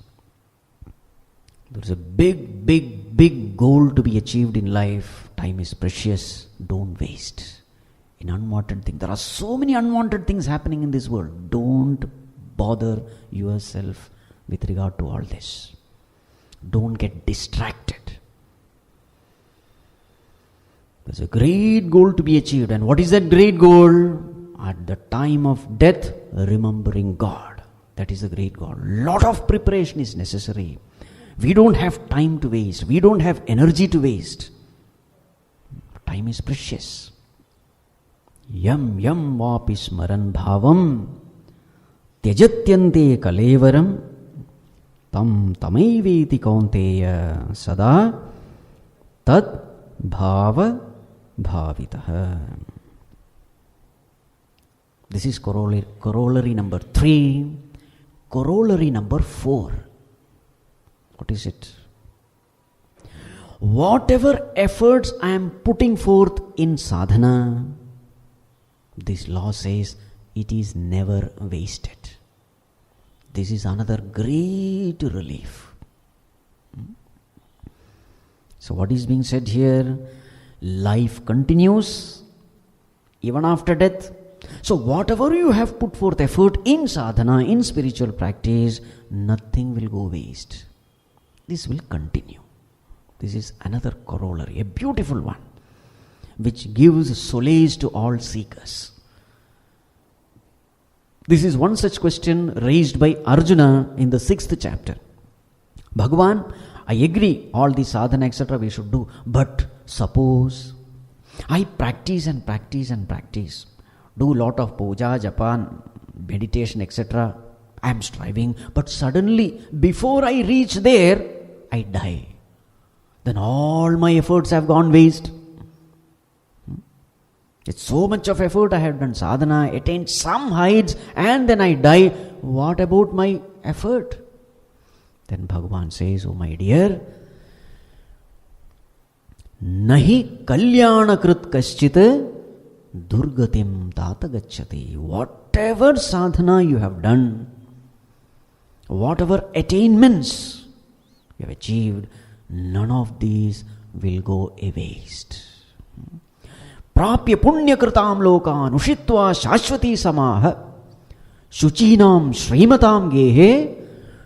[SPEAKER 2] There is a big goal to be achieved in life. Time is precious. Don't waste in unwanted things. There are so many unwanted things happening in this world. Don't bother yourself with regard to all this. Don't get distracted. There's a great goal to be achieved. And what is that great goal? At the time of death, remembering God. That is the great God. Lot of preparation is necessary. We don't have time to waste. We don't have energy to waste. Time is precious. Yam yam vapi smaran bhavam tyajatyante kalevaram tam tamaiveti kaunteya sada tad bhava bhavitah. This is corollary number 3. Corollary number 4. What is it? Whatever efforts I am putting forth in sadhana, this law says it is never wasted. This is another great relief. So what is being said here? Life continues even after death. So whatever you have put forth effort in sadhana, in spiritual practice, nothing will go waste. This will continue. This is another corollary, a beautiful one, which gives solace to all seekers. This is one such question raised by Arjuna in the 6th chapter. Bhagavan, I agree, all the sadhana, etc. we should do, but suppose I practice and practice and practice, do lot of puja, japa, meditation, etc. I am striving, but suddenly, before I reach there, I die. Then all my efforts have gone waste. It's so much of effort I have done sadhana, attained some heights, and then I die. What about my effort? Then Bhagavan says, oh my dear, nahi kalyanakrit kaschit durgatim tata gacchati. Whatever sadhana you have done, whatever attainments you have achieved, none of these will go a waste. Prapya punya kritam lokan ushitva shashvati samaha shuchinam srimatam gehe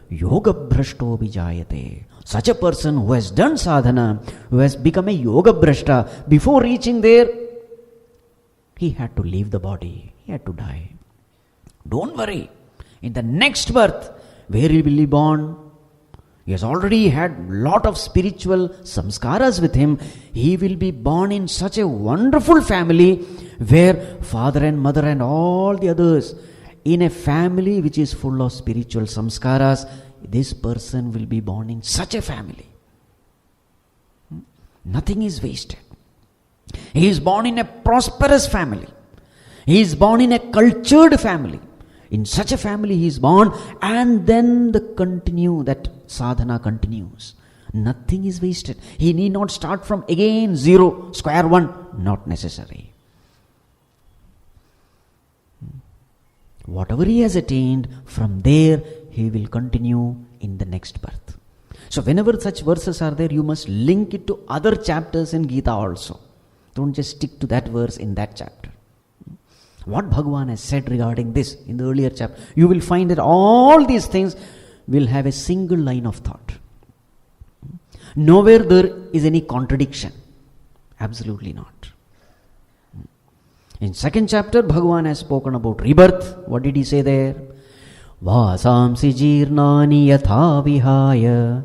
[SPEAKER 2] yoga bhrashto vijayate. Such a person who has done sadhana, who has become a yoga bhrashta, before reaching there, he had to leave the body, he had to die. Don't worry, in the next birth, where he will be born, he has already had lot of spiritual samskaras with him. He will be born in such a wonderful family where father and mother and all the others, in a family which is full of spiritual samskaras, this person will be born in such a family. Nothing is wasted. He is born in a prosperous family. He is born in a cultured family. In such a family he is born, and then that sadhana continues. Nothing is wasted. He need not start from again zero, square one. Not necessary. Whatever he has attained, from there he will continue in the next birth. So whenever such verses are there, you must link it to other chapters in Gita also. Don't just stick to that verse in that chapter. What Bhagavan has said regarding this in the earlier chapter, you will find that all these things will have a single line of thought. Nowhere there is any contradiction. Absolutely not. In 2nd chapter, Bhagavan has spoken about rebirth. What did he say there? Vasamsi jirnani yatha vihaya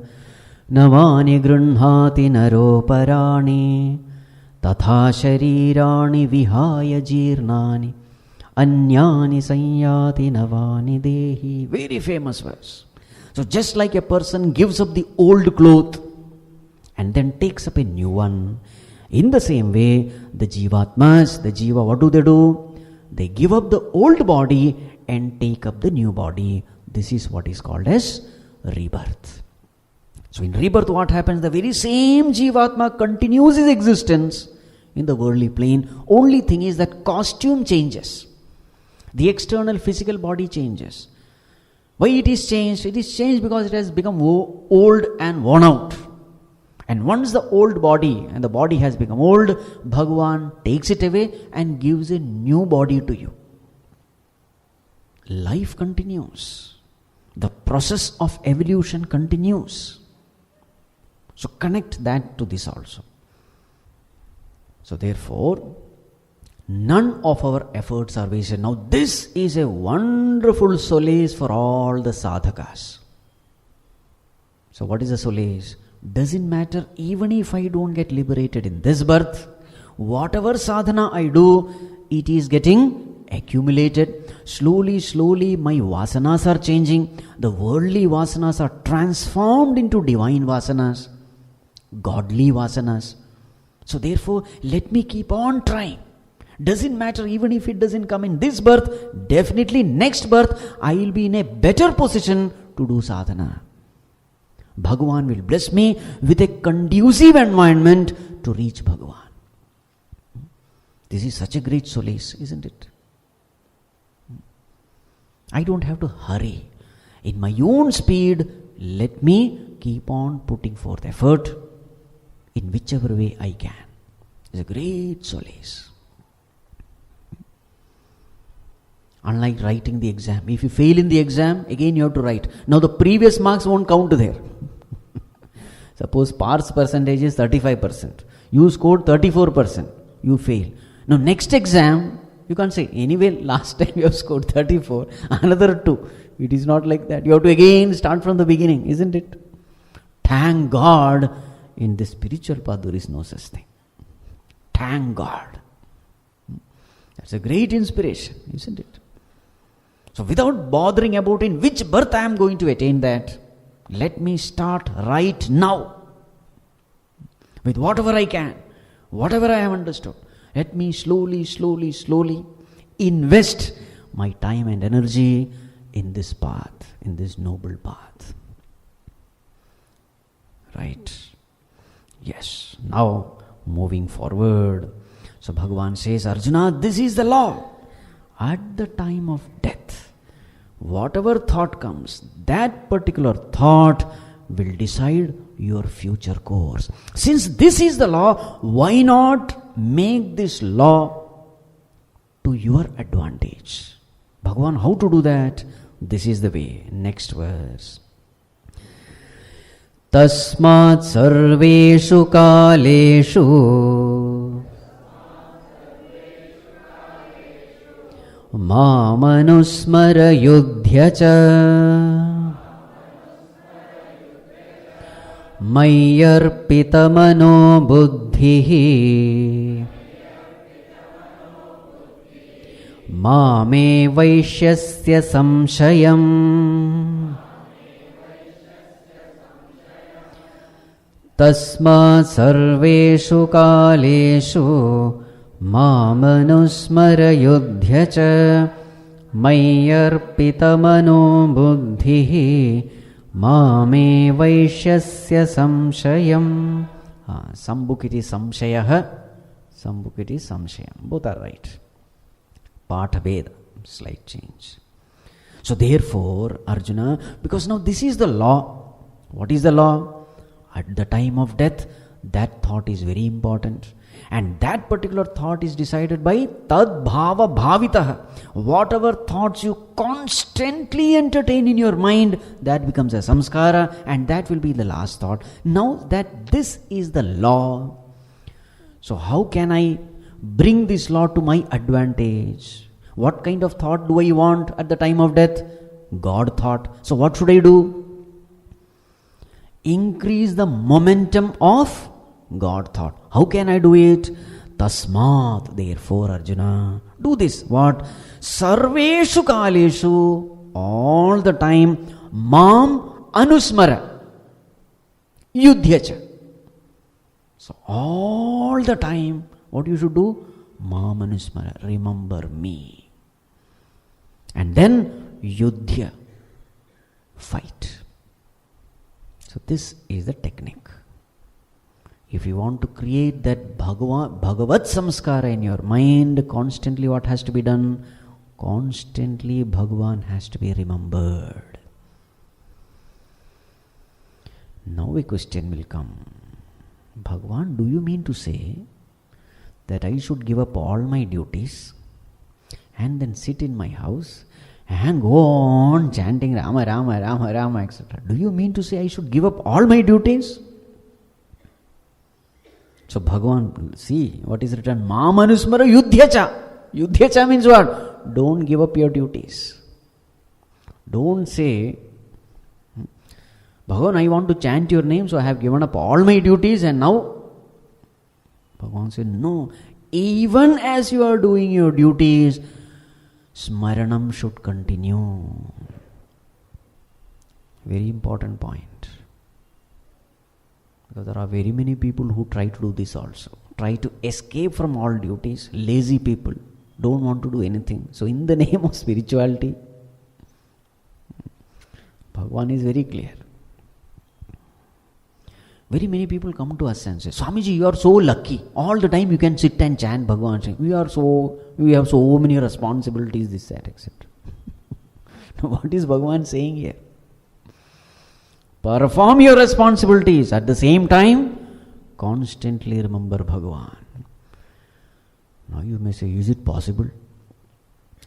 [SPEAKER 2] navani grunhati naroparani tatha sharirani vihaya jirnani anyani sanyati navani dehi. Very famous verse. So just like a person gives up the old cloth and then takes up a new one, in the same way, the jivatmas, the jiva, what do? They give up the old body and take up the new body. This is what is called as rebirth. So in rebirth, what happens? The very same jivatma continues his existence in the worldly plane. Only thing is that costume changes. The external physical body changes. Why it is changed? It is changed because it has become old and worn out. And once the old body and the body has become old, Bhagavan takes it away and gives a new body to you. Life continues. The process of evolution continues. So connect that to this also. So therefore, None of our efforts are wasted. Now, this is a wonderful solace for all the sadhakas. So, what is the solace? Doesn't matter even if I don't get liberated in this birth, whatever sadhana I do, it is getting accumulated. Slowly, slowly, my vasanas are changing. The worldly vasanas are transformed into divine vasanas, godly vasanas. So, therefore, let me keep on trying. Doesn't matter even if it doesn't come in this birth, definitely next birth I will be in a better position to do sadhana. Bhagavan will bless me with a conducive environment to reach Bhagavan. This is such a great solace, isn't it? I don't have to hurry. In my own speed, let me keep on putting forth effort in whichever way I can. It's a great solace. Unlike writing the exam. If you fail in the exam, again you have to write. Now the previous marks won't count there. Suppose pass percentage is 35%. You scored 34%. You fail. Now next exam, you can't say, anyway last time you have scored 34, another 2. It is not like that. You have to again start from the beginning, isn't it? Thank God, in the spiritual path there is no such thing. Thank God. That's a great inspiration, isn't it? So without bothering about in which birth I am going to attain that, let me start right now. With whatever I can, whatever I have understood. Let me slowly, slowly, slowly invest my time and energy in this path, in this noble path. Right? Yes. Now, moving forward. So Bhagavan says, Arjuna, this is the law. At the time of death, whatever thought comes, that particular thought will decide your future course. Since this is the law, why not make this law to your advantage? Bhagavan, how to do that? This is the way. Next verse. Tasmat sarveshu kaleshu Mamanusmara yudhyacha Mayyarpitamano buddhihi Mame vaishyasya samshayam Tasma sarveshu kaleshu Mamanusmara yudhyacha Mayyarpitamano buddhihi Mame vaishyasya samshayam. Sambhukiti samshayah, sambhukiti samshayam. Both are right. Patha Veda, slight change. So therefore, Arjuna, because now this is the law. What is the law? At the time of death, that thought is very important. And that particular thought is decided by tad bhava bhavitah. Whatever thoughts you constantly entertain in your mind, that becomes a samskara, and that will be the last thought. Now that this is the law, so how can I bring this law to my advantage? What kind of thought do I want at the time of death? God thought. So what should I do? Increase the momentum of God thought. How can I do it? Tasmat, therefore, Arjuna, do this. What? Sarveshu kaleshu, all the time, mam anusmara yudhyacha. So all the time, what you should do? Mam anusmara, remember me. And then yudhya, fight. So this is the technique. If you want to create that Bhagavat samskara in your mind, constantly what has to be done? Constantly Bhagavan has to be remembered. Now a question will come. Bhagavan, do you mean to say that I should give up all my duties and then sit in my house and go on chanting Rama, Rama, Rama, Rama, etc.? Do you mean to say I should give up all my duties? So Bhagavan, see what is written, Mamanusmara Yudhyacha. Yudhyacha means what? Don't give up your duties. Don't say, Bhagavan, I want to chant your name, so I have given up all my duties and now. Bhagavan said, no, even as you are doing your duties, Smaranam should continue. Very important point. Because there are very many people who try to do this also. Try to escape from all duties. Lazy people. Don't want to do anything. So in the name of spirituality, Bhagavan is very clear. Very many people come to us and say, Swamiji, you are so lucky. All the time you can sit and chant Bhagavan. We have so many responsibilities, this, that, etc. What is Bhagavan saying here? Perform your responsibilities. At the same time, constantly remember Bhagavan. Now you may say, is it possible?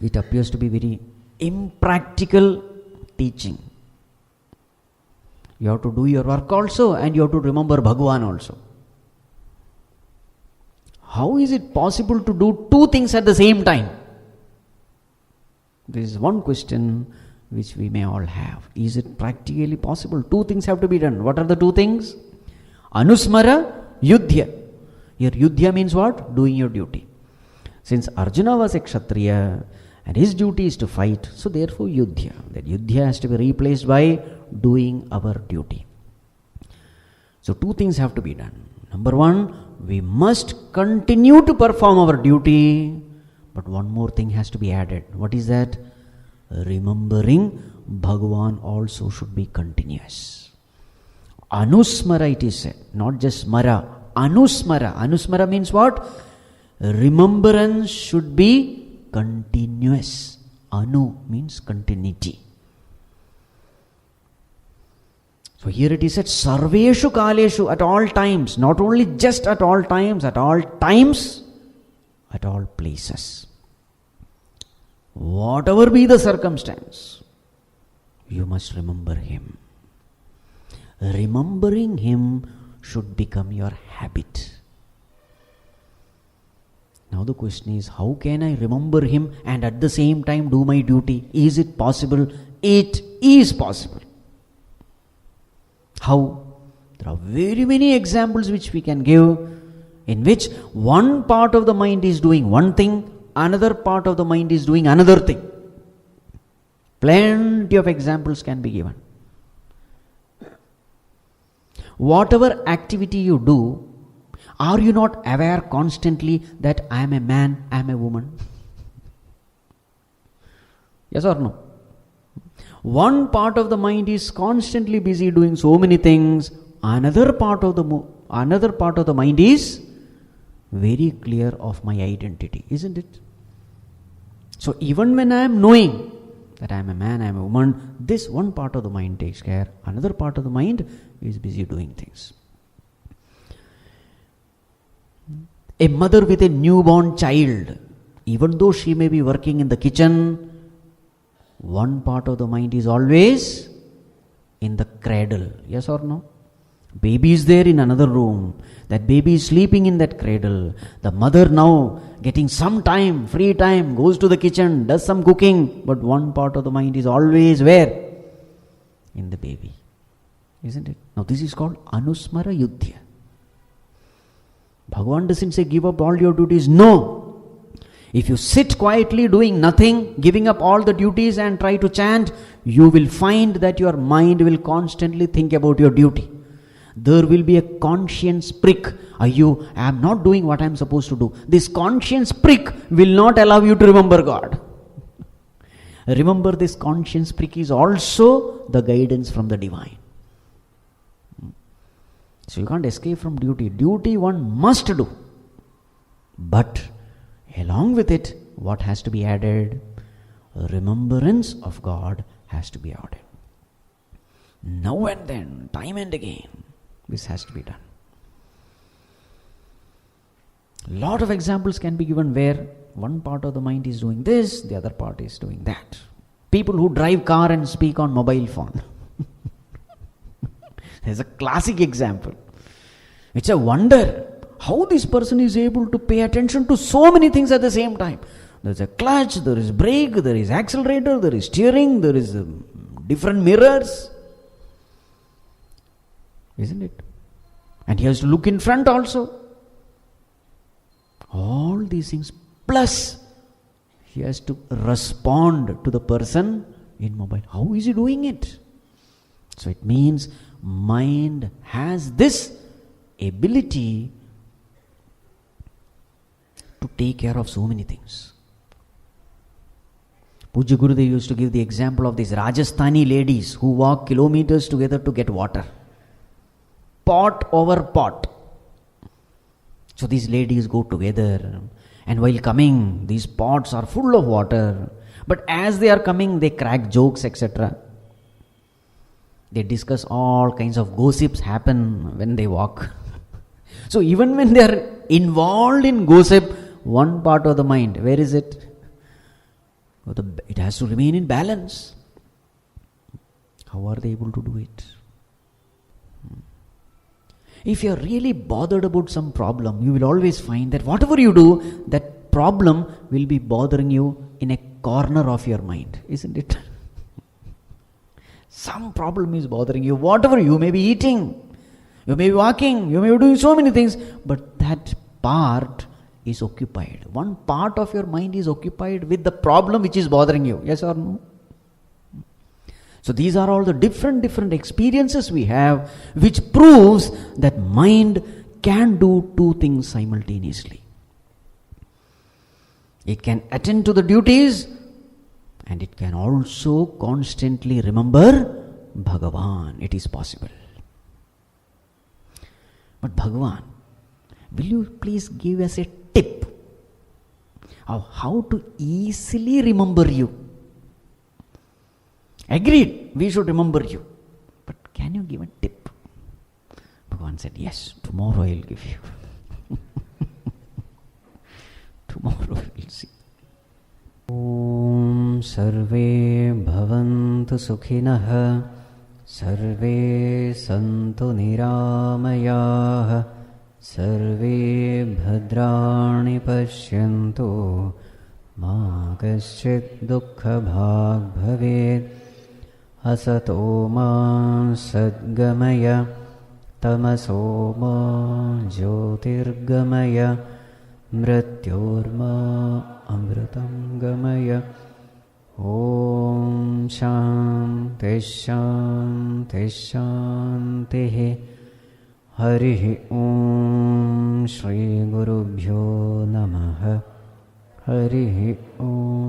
[SPEAKER 2] It appears to be very impractical teaching. You have to do your work also and you have to remember Bhagavan also. How is it possible to do two things at the same time? This is one question which we may all have. Is it practically possible? Two things have to be done. What are the two things? Anusmara, Yudhya. Here Yudhya means what? Doing your duty. Since Arjuna was a Kshatriya and his duty is to fight, so therefore Yudhya. That Yudhya has to be replaced by doing our duty. So two things have to be done. Number one, we must continue to perform our duty, but one more thing has to be added. What is that? Remembering Bhagavan also should be continuous. Anusmara it is said, not just smara. Anusmara. Anusmara means what? Remembrance should be continuous. Anu means continuity. So here it is said, Sarveshu Kaleshu, at all times, not only just at all times, at all places. Whatever be the circumstance, you must remember Him. Remembering Him should become your habit. Now the question is, how can I remember Him and at the same time do my duty? Is it possible? It is possible. How? There are very many examples which we can give, in which one part of the mind is doing one thing, another part of the mind is doing another thing. Plenty of examples can be given. Whatever activity you do, are you not aware constantly that I am a man, I am a woman? Yes or no? One part of the mind is constantly busy doing so many things. Another part of the mind is very clear of my identity, isn't it? So even when I am knowing that I am a man, I am a woman, this one part of the mind takes care. Another part of the mind is busy doing things. A mother with a newborn child, even though she may be working in the kitchen, one part of the mind is always in the cradle. Yes or no? Baby is there in another room. That baby is sleeping in that cradle. The mother now getting some time, free time, goes to the kitchen, does some cooking, but one part of the mind is always where? In the baby. Isn't it? Now this is called Anusmara Yudhya. Bhagavan doesn't say give up all your duties. No. If you sit quietly doing nothing, giving up all the duties and try to chant, you will find that your mind will constantly think about your duty. There will be a conscience prick. I am not doing what I am supposed to do. This conscience prick will not allow you to remember God. Remember, this conscience prick is also the guidance from the divine. So you can't escape from duty. Duty one must do. But along with it, what has to be added? Remembrance of God has to be added. Now and then, time and again, this has to be done. Lot of examples can be given where one part of the mind is doing this, the other part is doing that. People who drive car and speak on mobile phone. There's a classic example. It's a wonder how this person is able to pay attention to so many things at the same time. There's a clutch, there is brake, there is accelerator, there is steering, there is different mirrors. Isn't it? And he has to look in front also. All these things, plus he has to respond to the person in mobile. How is he doing it? So it means mind has this ability to take care of so many things. Pujya Gurudev used to give the example of these Rajasthani ladies who walk kilometers together to get water. Pot over pot. So these ladies go together, and while coming, these pots are full of water. But as they are coming, they crack jokes, etc. They discuss all kinds of gossips happen when they walk. So even when they are involved in gossip, one part of the mind, where is it? It has to remain in balance. How are they able to do it? If you are really bothered about some problem, you will always find that whatever you do, that problem will be bothering you in a corner of your mind, isn't it? Some problem is bothering you. Whatever, you may be eating, you may be walking, you may be doing so many things, but that part is occupied. One part of your mind is occupied with the problem which is bothering you. Yes or no? So these are all the different experiences we have, which proves that mind can do two things simultaneously. It can attend to the duties, and it can also constantly remember Bhagavan. It is possible. But Bhagavan, will you please give us a tip of how to easily remember you? Agreed, we should remember you. But can you give a tip? Bhagavan said, yes, tomorrow I will give you. Tomorrow we will see. Om Sarve Bhavantu Sukhinah Sarve Santu Niramayah Sarve Bhadrani Pashyantu Ma Kaschit Dukkha Bhag Bhaved Asato Ma Sadgamaya Tamaso Ma Jyotirgamaya Mrityorma Amritam Gamaya. Om Shanti Shanti Shanti. Hari Om Shri Gurubhyo Namaha. Hari Om.